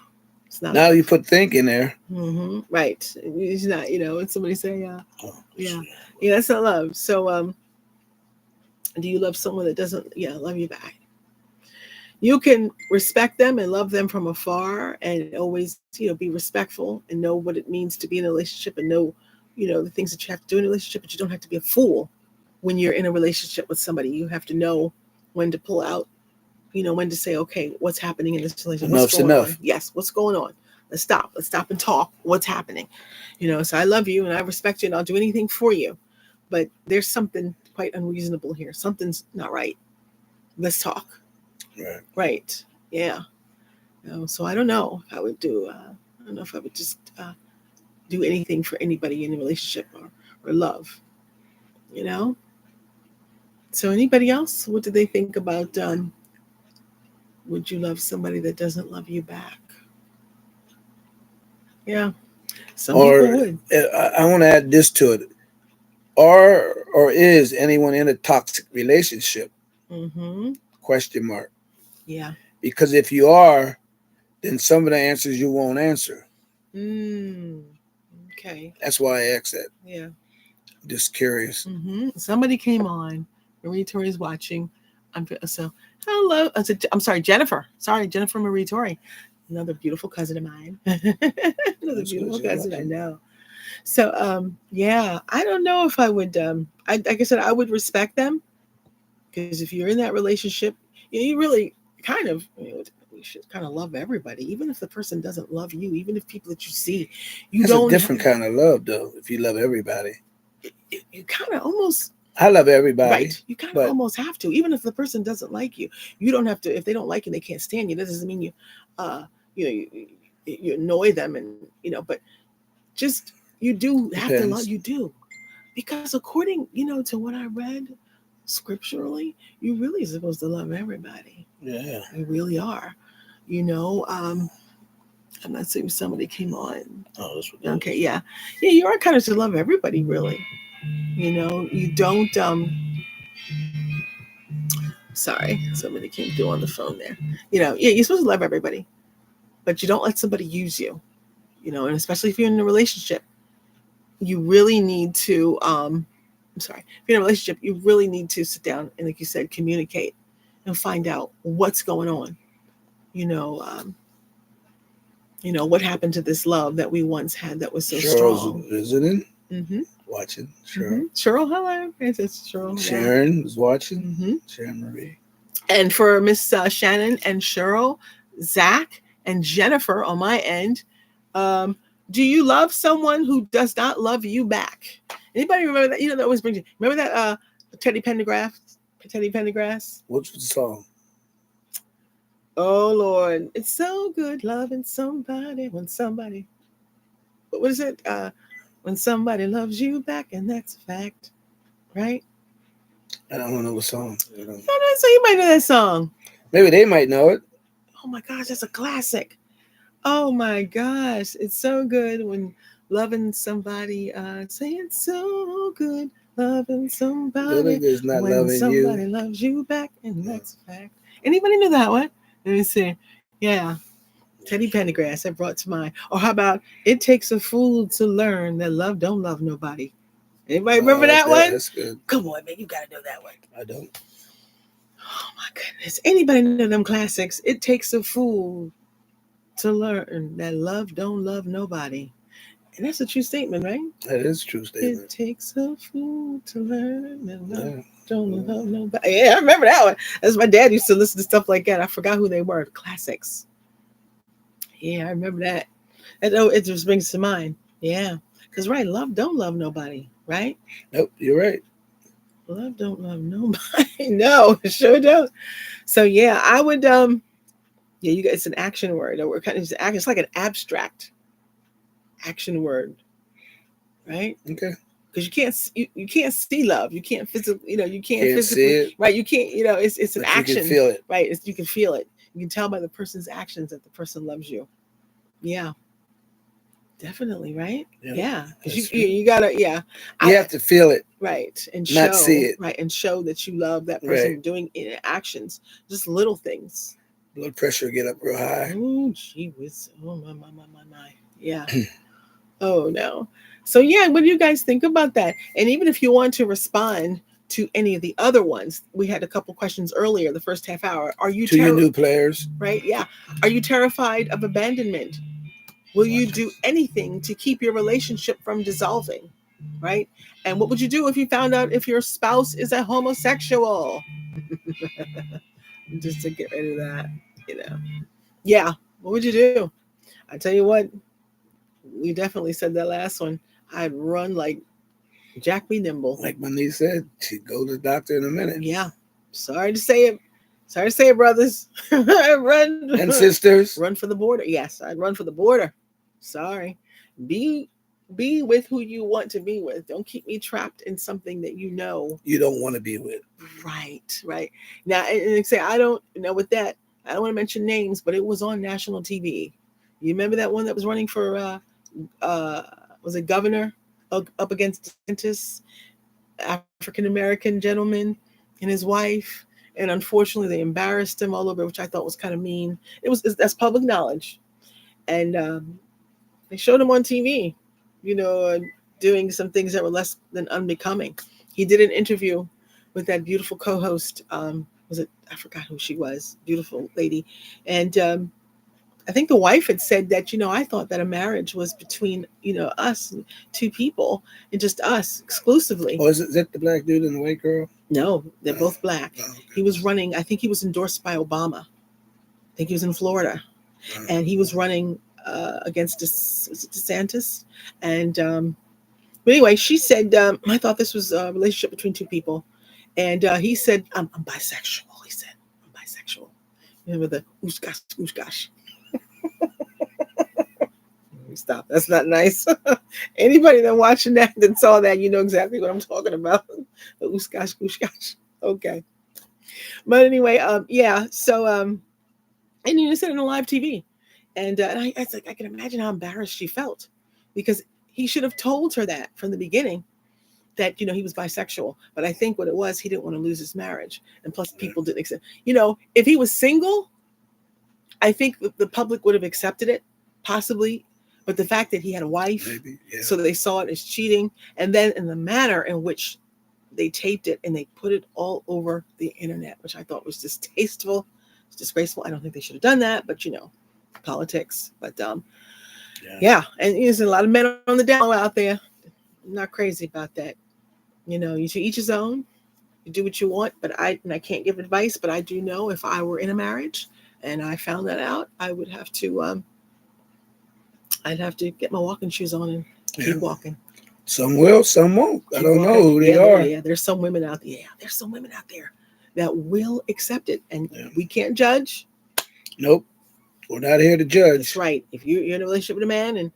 it's not Now love. you put think in there. Right. It's not. When somebody say, Oh, yeah, shit. yeah, that's not love. So, do you love someone that doesn't, love you back? You can respect them and love them from afar, and always, be respectful and know what it means to be in a relationship, and know, the things that you have to do in a relationship. But you don't have to be a fool when you're in a relationship with somebody. You have to know when to pull out, when to say, okay, what's happening in this relationship? What's Enough's going on? enough. Yes, what's going on? Let's stop. Let's stop and talk. What's happening? So I love you and I respect you and I'll do anything for you. But there's something quite unreasonable here. Something's not right. Let's talk. Right. Right. Yeah. So I don't know if I would do. I don't know if I would just do anything for anybody in a relationship, or love. You know. So anybody else? What do they think about? Would you love somebody that doesn't love you back? Yeah. Some people Or would. I want to add this to it. Or is anyone in a toxic relationship? Mm-hmm. Question mark. Yeah. Because if you are, then some of the answers you won't answer. Mm. Okay. That's why I asked that. Yeah. Just curious. Somebody came on. Marie Tori's watching. So hello. I'm sorry, Jennifer. Sorry, Jennifer Marie Tori. Another beautiful cousin of mine. Another That's good. beautiful She's cousin. I watching. know. So yeah, I don't know if I would. Like I said, I would respect them, because if you're in that relationship, you really kind of. You should kind of love everybody, even if the person doesn't love you. Even if people that you see, you That's a don't. different kind of love, though. If you love everybody, You kind of almost. I love everybody, Right. You kind of but almost have to, even if the person doesn't like you. You don't have to. If they don't like you, they can't stand you. That doesn't mean you, uh, you annoy them, and but just you do have to love. depends. You do, because according to what I read scripturally, you really are supposed to love everybody. Yeah. You really are. You know, I'm not saying somebody came on. Oh, that's what that Okay, is. yeah, you are kind of to love everybody, really. You don't. Sorry, somebody came through on the phone there. Yeah, you're supposed to love everybody, but you don't let somebody use you. And especially if you're in a relationship, you really need to. I'm sorry, if you're in a relationship, you really need to sit down and, like you said, communicate and find out what's going on. You know, um, what happened to this love that we once had that was so Cheryl's strong. visiting, Mm-hmm. watching. Cheryl. Cheryl, hello. Yes, it's Cheryl. Yeah. Sharon was watching. Mm-hmm. Sharon Marie. And for Miss Shannon and Cheryl, Zach and Jennifer on my end, um, do you love someone who does not love you back? Anybody remember that? That always brings you. Remember that Teddy Pendergrass? Teddy Pendergrass. What's the song? Oh Lord, it's so good loving somebody when somebody. What is it? When somebody loves you back, and that's a fact, right? I don't know the song. So you might know that song. Maybe they might know it. Oh my gosh, that's a classic. Oh my gosh, it's so good when loving somebody. Say it's so good loving Little somebody is not when loving you. somebody loves you back, and that's a fact. Anybody know that one? Let me see. Yeah, Teddy Pendergrass. That brought to mind. Or how about it takes a fool to learn that love don't love nobody. Anybody remember that one? That's good. Come on, man, you gotta know that one. I don't. Oh my goodness. Anybody know them classics? It takes a fool to learn that love don't love nobody. And that's a true statement, right? That is a true It statement. takes a fool to learn that love Yeah. don't love nobody. Yeah, I remember that one. That's my dad used to listen to stuff like that. I forgot who they were. Classics. Yeah, I remember that. And oh, it just brings to mind. Yeah. Because right, love don't love nobody, right? Nope, you're right. Love don't love nobody. No, it sure don't. So yeah, I would Yeah, you got it's an action word. Or kind of it's like an abstract action word, right? Okay. Because you can't see love. You can't physically, you can't Can't see physically, it, right? You can't, it's an but you can action, feel it. right? You can feel it. You can tell by the person's actions that the person loves you. Yeah, definitely, right? Yeah, Yeah, because that's you true. you gotta, yeah, You I have to feel it, right and not see show it. right and show that you love that Right. person doing actions, just little things. Blood pressure get up real high. Oh, gee whiz. Oh my. Yeah. Oh no. So yeah, what do you guys think about that? And even if you want to respond to any of the other ones, we had a couple questions earlier, the first half hour. Are you To your new players, right? Yeah. Are you terrified of abandonment? Will you do anything to keep your relationship from dissolving? Right? And what would you do if you found out if your spouse is a homosexual? Just to get rid of that, you know. Yeah. What would you do? I tell you what, we definitely said that last one. I'd run like Jack be nimble. like my niece said, she'd go to the doctor in a minute. Yeah. Sorry to say it. Sorry to say it, brothers. Run. And sisters, Run for the border. Yes, I'd run for the border. Sorry. Be be with who you want to be with. Don't keep me trapped in something that you know. you don't want to be with. Right, right. Now, and they say, I don't know with that. I don't want to mention names, but it was on national TV. You remember that one that was running for, uh, was it governor up against DeSantis, African American gentleman and his wife? And unfortunately, they embarrassed him all over, which I thought was kind of mean. That's public knowledge. And they showed him on TV, you know, doing some things that were less than unbecoming. He did an interview with that beautiful co-host. Was it? I forgot who she was. Beautiful lady, and I think the wife had said that, I thought that a marriage was between, us, two people, and just us exclusively. Oh, is that the black dude and the white girl? No, they're Oh, both black. okay. He was running. I think he was endorsed by Obama. I think he was in Florida, and he was running against was it DeSantis, and but anyway, she said, I thought this was a relationship between two people, and he said, I'm bisexual. He said, I'm bisexual. Remember the oosh gosh, oosh gosh. Stop. That's not nice. Anybody that watching that that saw that, you know exactly what I'm talking about. The oosh gosh, oosh gosh. Okay. But anyway, yeah. So, and you said it on live TV, and I was like, I can imagine how embarrassed she felt, because he should have told her that from the beginning, that he was bisexual. But I think what it was, he didn't want to lose his marriage, and plus people didn't accept. If he was single, I think the public would have accepted it, possibly. But the fact that he had a wife, Maybe, yeah. so they saw it as cheating, and then in the manner in which they taped it and they put it all over the internet, which I thought was distasteful, it's disgraceful. I don't think they should have done that, but politics. But yeah, and there's a lot of men on the down low out there. I'm not crazy about that. You to each his own. You do what you want, but I can't give advice, but I do know if I were in a marriage and I found that out, I'd have to get my walking shoes on and keep walking. Some will, some won't. I don't know who they yeah, are. Yeah, there's some women out there. Yeah, there's some women out there that will accept it, and we can't judge. Nope, we're not here to judge. That's right. If you're in a relationship with a man and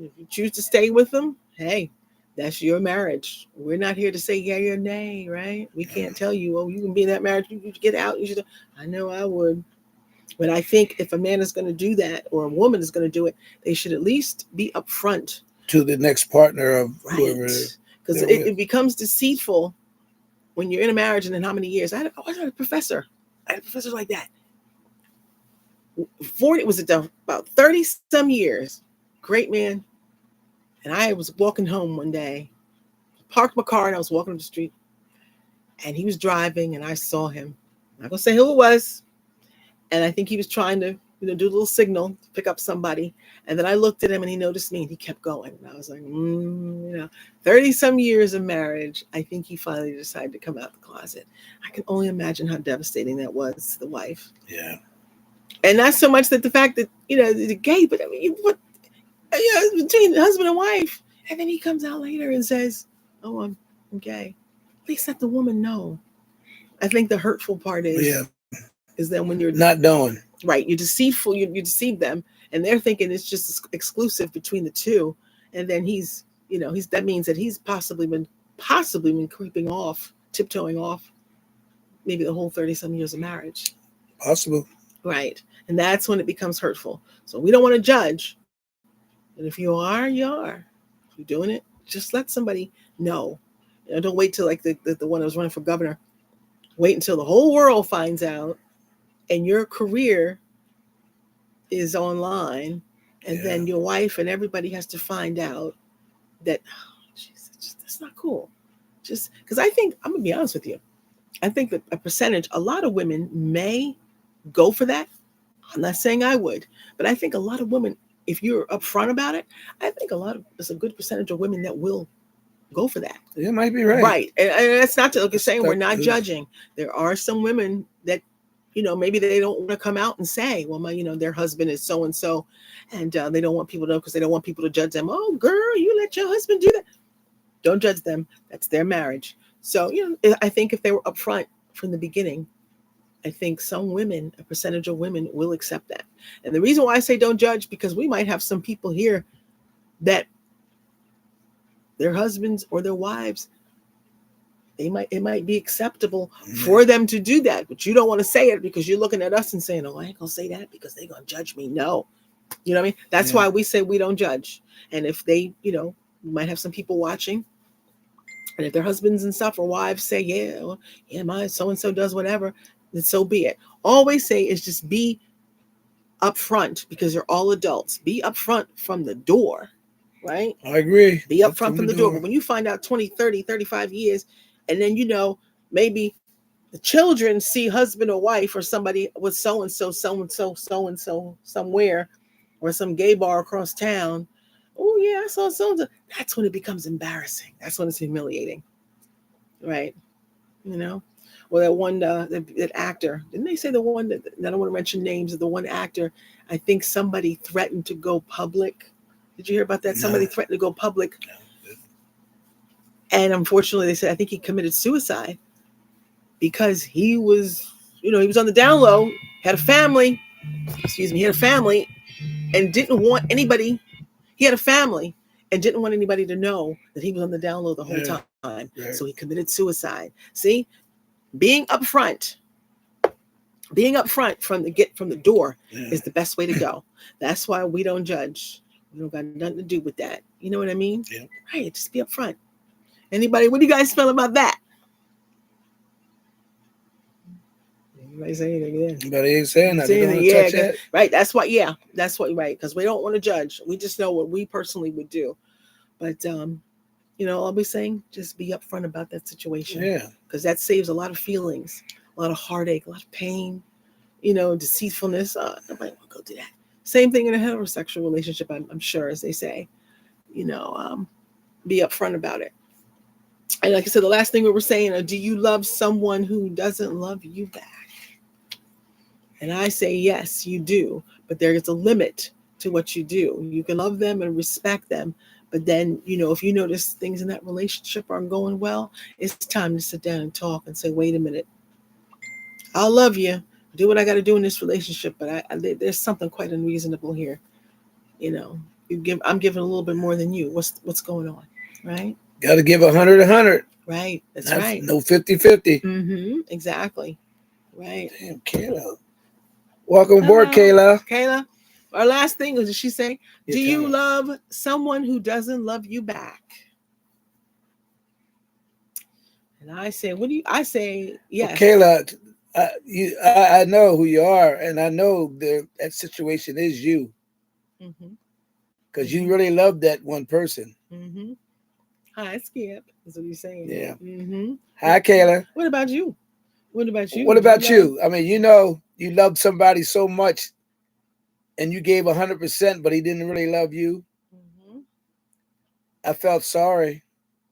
if you choose to stay with them, hey, that's your marriage. We're not here to say yay or nay, right? We can't tell you, oh, you can be in that marriage, you get out. You should. I know I would. But I think if a man is going to do that or a woman is going to do it, they should at least be upfront to the next partner of whoever. Because it becomes deceitful when you're in a marriage, and then how many years? I had a professor. I had a professor like that. 40 was it about 30 some years. Great man. And I was walking home one day, parked my car, and I was walking up the street, and he was driving, and I saw him. I'm not gonna say who it was. And I think he was trying to, do a little signal to pick up somebody. And then I looked at him and he noticed me and he kept going. And I was like, 30 some years of marriage. I think he finally decided to come out the closet. I can only imagine how devastating that was to the wife. Yeah. And not so much that the fact that, the gay, but I mean, between husband and wife. And then he comes out later and says, oh, I'm gay. At least let the woman know. I think the hurtful part is that when you're not knowing, right? You're deceitful. You deceive them, and they're thinking it's just exclusive between the two. And then he's that means that he's possibly been creeping off, tiptoeing off, maybe the whole 30 some years of marriage, Possible. right? And that's when it becomes hurtful. So we don't want to judge. And if you are, you are. If you're doing it, just let somebody know. Don't wait till like the one that was running for governor. Wait until the whole world finds out and your career is online, and Yeah. then your wife and everybody has to find out that, oh, geez, that's not cool. Just because I think, I'm gonna be honest with you, I think that a lot of women may go for that. I'm not saying I would, but I think a lot of women, if you're upfront about it, I think there's a good percentage of women that will go for that. You might be right. Right. And that's not to like saying we're Stuck not is- judging. There are some women that, maybe they don't want to come out and say, well, their husband is so and so, and they don't want people to know because they don't want people to judge them. Oh, girl, you let your husband do that. Don't judge them. That's their marriage. So, I think if they were upfront from the beginning, I think a percentage of women will accept that. And the reason why I say don't judge, because we might have some people here that their husbands or their wives, it might be acceptable for them to do that, but you don't want to say it because you're looking at us and saying, oh, I ain't gonna say that because they're gonna judge me. No. You know what I mean? That's why we say we don't judge. And if they, you might have some people watching, and if their husbands and stuff or wives say, yeah, well, yeah, my so and so does whatever, then so be it. All we say is just be upfront, because you're all adults. Be upfront from the door, right? I agree. Be upfront from the door. But when you find out 20, 30, 35 years, and then maybe the children see husband or wife or somebody with so and so, so and so, so and so somewhere, or some gay bar across town. Oh yeah, I saw so and so. That's when it becomes embarrassing. That's when it's humiliating, right? You know, or that one that actor. Didn't they say the one that I don't want to mention names of the one actor? I think somebody threatened to go public. Did you hear about that? No. Somebody threatened to go public, and unfortunately, they said I think he committed suicide because he was, he was on the down low, had a family. Excuse me, he had a family, and didn't want anybody. He had a family and didn't want anybody to know that he was on the down low the whole time. So he committed suicide. See, being upfront, from the door is the best way to go. That's why we don't judge. We don't got nothing to do with that. You know what I mean? Yeah. Right. Just be upfront. Anybody? What do you guys feel about that? Anybody say anything? Yeah. Anybody ain't saying nothing. Don't want to touch that. Right. That's what. Yeah. That's what. Right. Because we don't want to judge. We just know what we personally would do. But I'll be saying just be upfront about that situation. Yeah. Because that saves a lot of feelings, a lot of heartache, a lot of pain. Deceitfulness. Nobody want to go do that. Same thing in a heterosexual relationship. I'm sure, as they say. Be upfront about it. And like I said, the last thing we were saying, do you love someone who doesn't love you back? And I say, yes, you do. But there is a limit to what you do. You can love them and respect them. But then, if you notice things in that relationship aren't going well, it's time to sit down and talk and say, wait a minute. I'll love you, do what I got to do in this relationship. But there's something quite unreasonable here. I'm giving a little bit more than you. What's going on? Right? Got to give 100. Right. That's right. No 50-50. Exactly. Right. Damn, Kayla. Welcome aboard, Kayla. Kayla, our last thing was, did she say, do you me. love someone who doesn't love you back? And I say, I say, yes. Well, Kayla, I know who you are, and I know that situation is you. Because you really love that one person. Hi, Skip. That's what you're saying. Yeah. Hi, Kayla. What about you? What about you? What about you? I mean, you loved somebody so much, and you gave 100%, but he didn't really love you. I felt sorry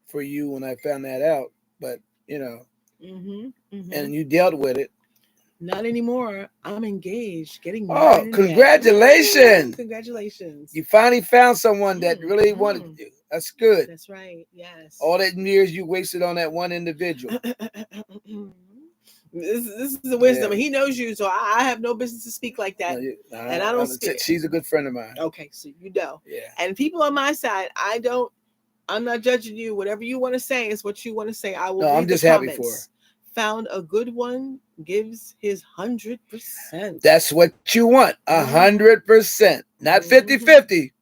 for you when I found that out, but and you dealt with it. Not anymore. I'm engaged, getting married. Oh, congratulations! Congratulations! You finally found someone that really wanted you. That's good. That's right. Yes. All that years you wasted on that one individual. This is the wisdom, and he knows you, so I have no business to speak like that, and I don't speak. She's a good friend of mine. Okay, so you know. Yeah. And people on my side, I'm not judging you. Whatever you want to say is what you want to say. I will. No, read I'm just the happy comments. for her. Found a good one, gives his 100%. That's what you want. 100%. Not 50-50.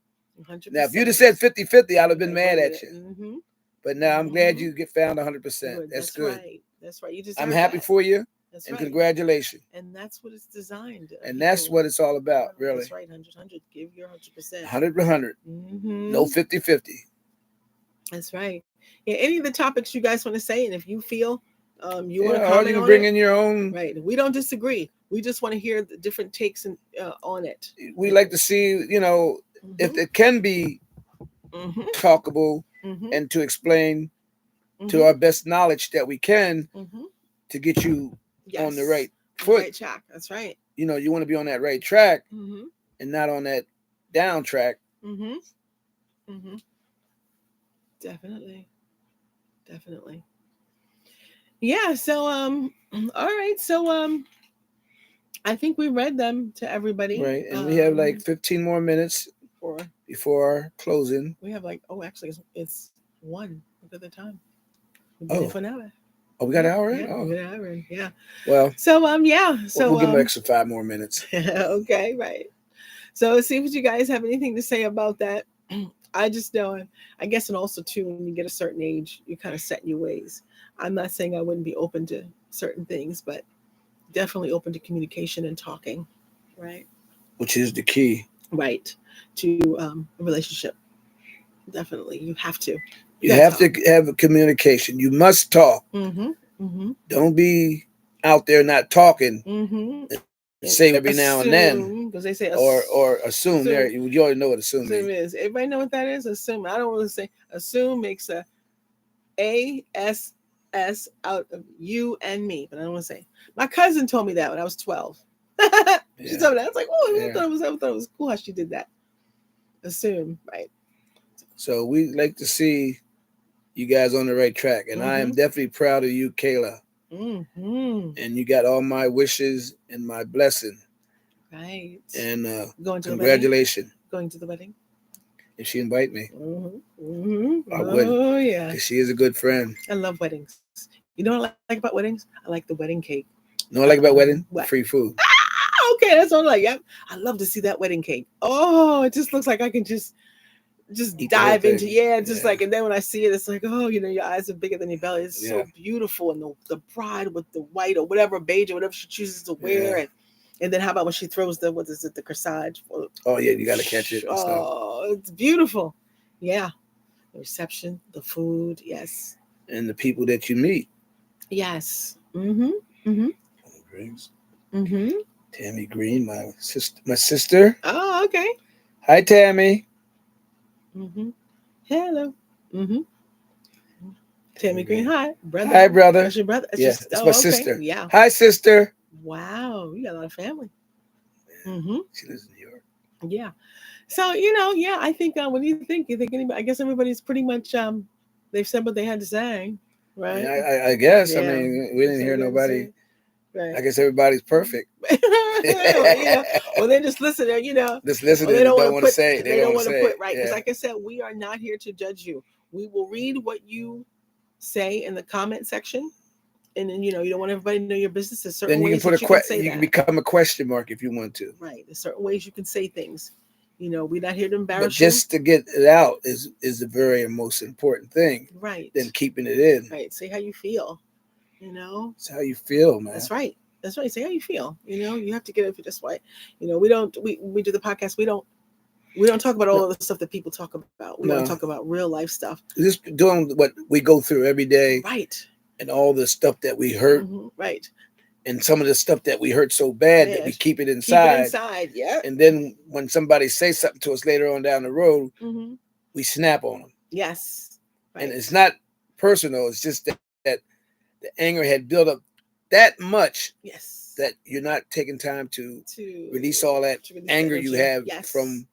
100%. Now, if you'd have said 50-50, I'd have been mad at you. Mm-hmm. But now I'm glad you get found 100%. That's good. Right. That's right. You deserve I'm happy that. for you. That's and right. Congratulations. And that's what it's designed. And that's what it's all about, really. That's right. 100. Give your 100%. 100. No 50-50. That's right. Yeah. Any of the topics you guys want to say, and if you feel you want to comment, you can bring in your own. Right. We don't disagree. We just want to hear the different takes on it. We like to see, if it can be talkable and to explain to our best knowledge that we can to get you on the right foot. Right track. That's right. You want to be on that right track and not on that down track. Definitely. Yeah. So all right. So I think we read them to everybody. Right. And we have like 15 more minutes before our closing. We have actually it's 1. Look at the time. We've been for an hour. Oh, we got an hour in? Yeah, we got an hour in. Yeah. Well. So yeah. So we'll give them an extra 5 more minutes. Okay. Right. So see if you guys have anything to say about that. I just know, I guess, and also too, when you get a certain age, you kind of set in your ways. I'm not saying I wouldn't be open to certain things, but definitely open to communication and talking, right? Which is the key, right, to a relationship. Definitely, you have to. You have to have a communication. You must talk. Don't be out there not talking. Say every now and then, because they say or assume. There, you already know what assume is. Everybody know what that is. Assume. I don't want to say assume makes a S out of you and me, but I don't want to say. My cousin told me that when I was 12. She told me that. I was like, oh, I thought it was cool how she did that. Assume, right? So we like to see you guys on the right track, and I am definitely proud of you, Kayla. And you got all my wishes and my blessing. Right. And going to congratulations. Going to the wedding. If she invite me, I would. Oh yeah. Because she is a good friend. I love weddings. You know what I like about weddings? I like the wedding cake. You know what I like about wedding? Free food. Okay, that's what I'm like. Yep. I love to see that wedding cake. Oh, it just looks like I can just dive into like, and then when I see it, it's like, oh, your eyes are bigger than your belly. It's so beautiful, and the bride with the white or whatever beige or whatever she chooses to wear, and then how about when she throws the corsage? Oh yeah, you got to catch it. Oh, it's beautiful. Yeah, the reception, the food, yes, and the people that you meet. Yes. Drinks. Tammy Green, my sister. Oh, okay. Hi, Tammy. Hello. Tammy Green, hi, brother. Hi, brother. That's your brother. It's my sister. Yeah. Hi, sister. Wow, you got a lot of family. She lives in New York. Yeah. So I think what do you think? You think anybody? I guess everybody's pretty much they've said what they had to say, right? Yeah, I guess. I mean, we didn't hear nobody. Right. I guess everybody's perfect. Well, they just listen. Just listen. They don't want to say. They don't want to put right. Because, like I said, we are not here to judge you. We will read what you say in the comment section, and then you don't want everybody to know your business. There's certain then you ways can put you can say you that. can become a question mark if you want to. Right. There's certain ways you can say things. We're not here to embarrass but just to get it out is the very most important thing. Right. Than keeping it in. Right. Say how you feel. It's how you feel, man. That's right. That's right. Say how you feel. You have to get it just right. We do the podcast. We don't talk about all of the stuff that people talk about. We want to talk about real life stuff. Just doing what we go through every day. Right. And all the stuff that we hurt. Right. And some of the stuff that we hurt so bad that we keep it inside. Yeah. And then when somebody says something to us later on down the road, we snap on them. Yes. Right. And it's not personal. It's just that the anger had built up that much. Yes. That you're not taking time to release all that anger you have from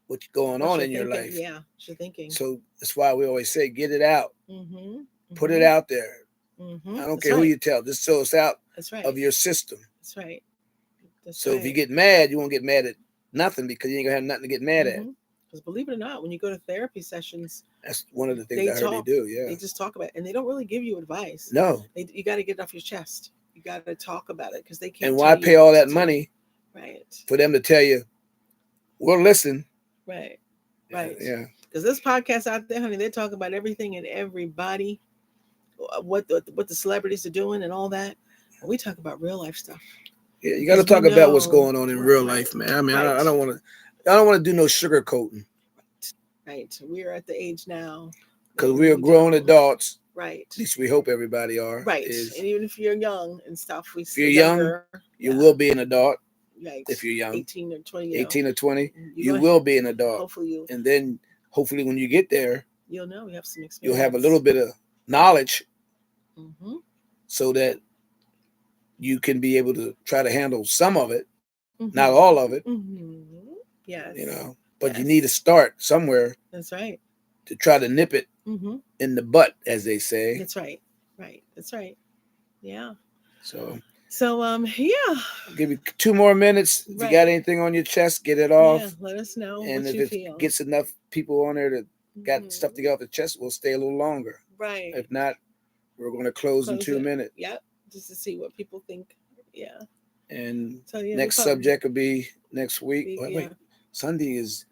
what's going on in your life. Yeah, what you're thinking. So that's why we always say, get it out. Put it out there. I don't care who you tell. Just so it's out That's right. of your system. That's right. That's So if you right. get mad, you won't get mad at nothing because you ain't gonna have nothing to get mad at. Because believe it or not, when you go to therapy sessions, That's one of the things they I heard they talk. do. Yeah. They just talk about it, and they don't really give you advice. No. You got to get it off your chest. You got to talk about it because they can't. And tell why you pay all what that to do. money Right. for them to tell you, well, listen. Right. Right. Yeah. Because this podcast out there, honey, they talk about everything and everybody, what the celebrities are doing and all that. And we talk about real life stuff. Yeah, you got to talk about what's going on in real life, man. I mean, Right. I don't want to do no sugarcoating. Right. We're at the age now because we are grown adults. Right. At least we hope everybody are. Right. And even if you're young and stuff, if you're young, you will be an adult. Right. If you're young, 18 or 20, 18 or 20, you will be an adult. Hopefully and then hopefully when you get there, you'll know, you have some experience. You'll have a little bit of knowledge, so that you can be able to try to handle some of it, not all of it. Yes. You know, but you need to start somewhere. That's right. To try to nip it in the butt, as they say. That's right. Right. That's right. Yeah. So yeah. I'll give you 2 more minutes. If you got anything on your chest, get it off. Yeah, let us know. And what if it gets enough people on there that got stuff to get off the chest, we'll stay a little longer. Right. If not, we're going to close in 2 minutes. Yep. Just to see what people think. Yeah. And next subject will be next week. Wait. Sunday is.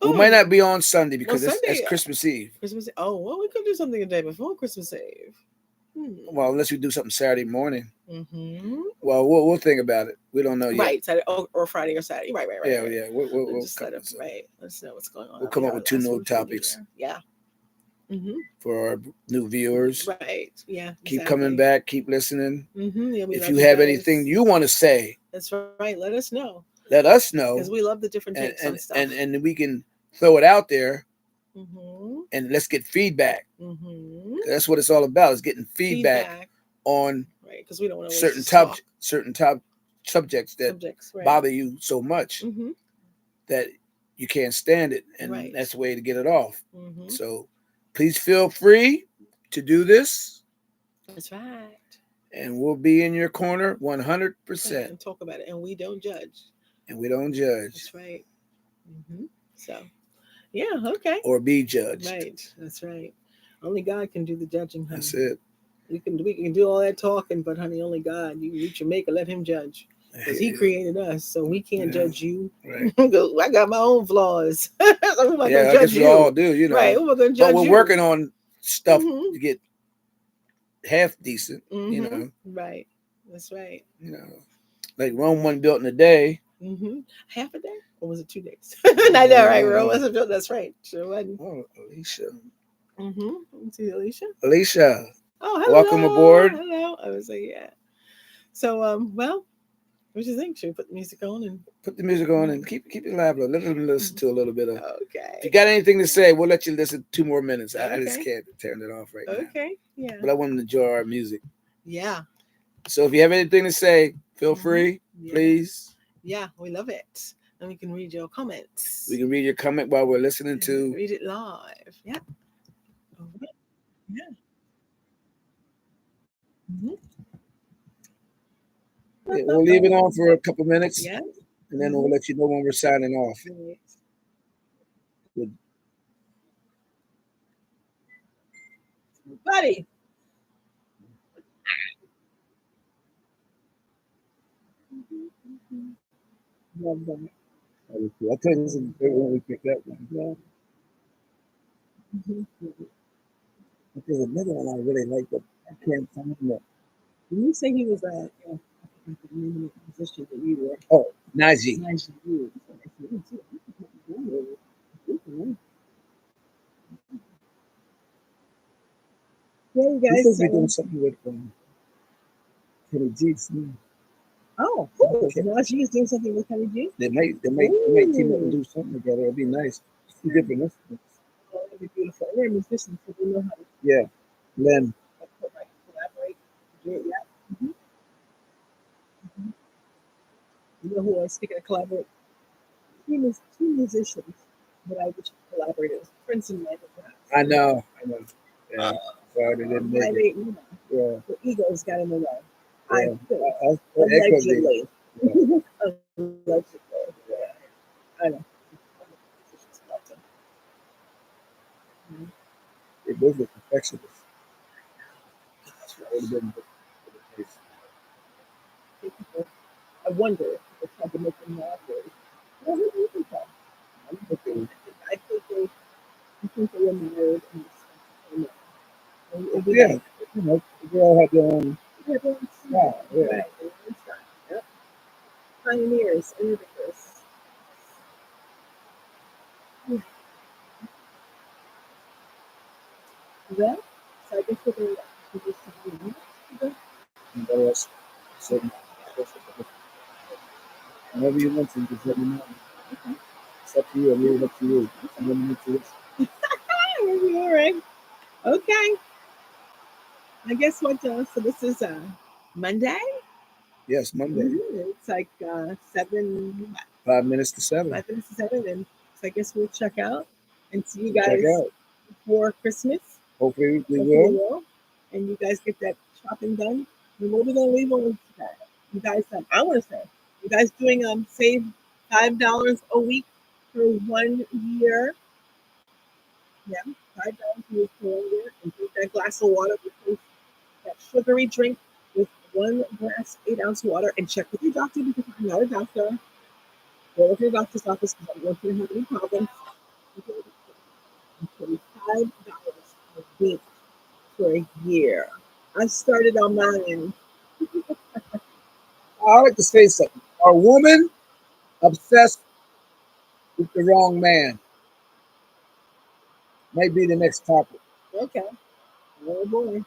We might not be on Sunday because it's Christmas Eve. Oh, well, we could do something the day before Christmas Eve. Well, unless we do something Saturday morning. Well, we'll think about it. We don't know yet. Right, Saturday or Friday or Saturday. Right. Yeah. We'll just let us know what's going on. We'll come up with 2 new topics. Yeah. For our new viewers. Right. Yeah. Keep coming back. Keep listening. Yeah, if you have anything you want to say, that's right. Let us know. Let us know. Because we love the different takes on stuff. And we can throw it out there. And let's get feedback. That's what it's all about, is getting feedback. On because we don't want to certain subjects that bother you so much that you can't stand it, and that's the way to get it off. So please feel free to do this. That's right. And we'll be in your corner 100%. And talk about it, and we don't judge. That's right. So. Yeah, okay. Or be judged. Right, that's right. Only God can do the judging, honey. That's it. We can do all that talking, but honey, only God. You reach your maker, let him judge. Because he created us, so we can't judge you. Right. I got my own flaws. So I guess we all do, you know. Right, we're gonna judge but we're working on stuff to get half decent, you know. Right. That's right. You know. Like Rome wasn't built in a day. Half a day? Or was it 2 days? Not that right, Rome wasn't built. That's right. Sure wasn't. Oh, Alicia. See Alicia? Alicia. Oh, hello. Welcome aboard. Hello. I was like, yeah. So, well, what do you think? Should we put the music on and keep it live? Let them listen to a little bit of. Okay. If you got anything to say, we'll let you listen 2 more minutes. I just can't turn it off right now. Okay. Yeah. But I want them to enjoy our music. Yeah. So if you have anything to say, feel free, please. Yeah, we love it. And we can read your comments. We can read your comment while we're listening to. Read it live. Yeah. Yeah. We'll leave it on for a couple minutes. Yeah. And then we'll let you know when we're signing off. Good. Buddy. Love that. I tell you, this is the favorite one we picked up. Yeah. There's another one I really like, but I can't find it. When you say he was a musician that you were. Oh, Najee. Yeah, you guys. This is doing something with Kenny G. Oh, cool. Okay. Najee is doing something with Kenny G. They might team up and do something together. It'll be nice. It's 2 different instruments. Oh, that'd be beautiful. And they're musicians, so they know how to. Yeah. Then. Collaborate. Yeah. You know who else? Speaking of collaborate, 2 musicians that I wish collaborated with Prince and Michael Brown. I know. Yeah. Sorry, they didn't make it. Yeah. The egos got in the way. Yeah, I think. it could be. Allegedly. Yeah, Allegedly. Yeah. I know. they both were perfectionists. That would have been the case. People, I wonder if they tried to make them mad. Well, who do you think so? I don't think they were. I think they were married and stuff. It'd be Yeah, like, the girl had their own yeah, they're in style. style. Yeah, Right, they're in style. Yep. Pioneers, innovators. Well, so I guess we're going to do something else. anybody else? So, whenever you want to, just let me know. It's up to you. I leave it up to you. I'm gonna need to listen. All right. Okay. I guess what? So this is Monday. Yes, Monday, It's like 7, 5 minutes to 7. 5 minutes to 7, and so I guess we'll check out and see you We'll check guys out. before Christmas. Hopefully, we Hopefully, we will. will, and you guys get that shopping done. And what are we gonna leave on today? You guys, I want to say, you guys doing save $5 a week for 1 year. Yeah, $5 a week for 1 year, and drink that glass of water, replace that sugary drink with one glass 8 ounce water, and check with your doctor because I'm not a doctor. Go with your doctor's office because I don't want you to have any problems. And $5 a week for a year. I started on mine. I like to say something. Are women obsessed with the wrong man? Might be the next topic. Okay. Oh boy.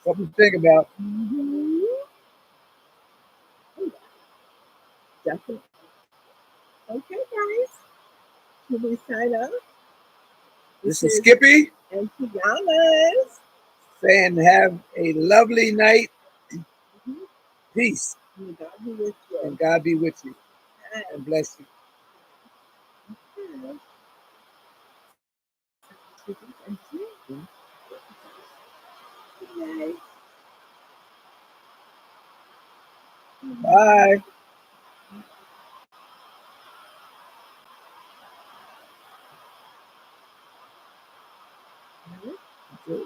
Something to think about. Mm-hmm. Definitely. Okay, guys. Should we sign up? This This is is Skippy and Kiama's. saying have a lovely night. Mm-hmm. Peace. May God be with you. And God be with you And, and bless you. and, and, Bye. and, Okay.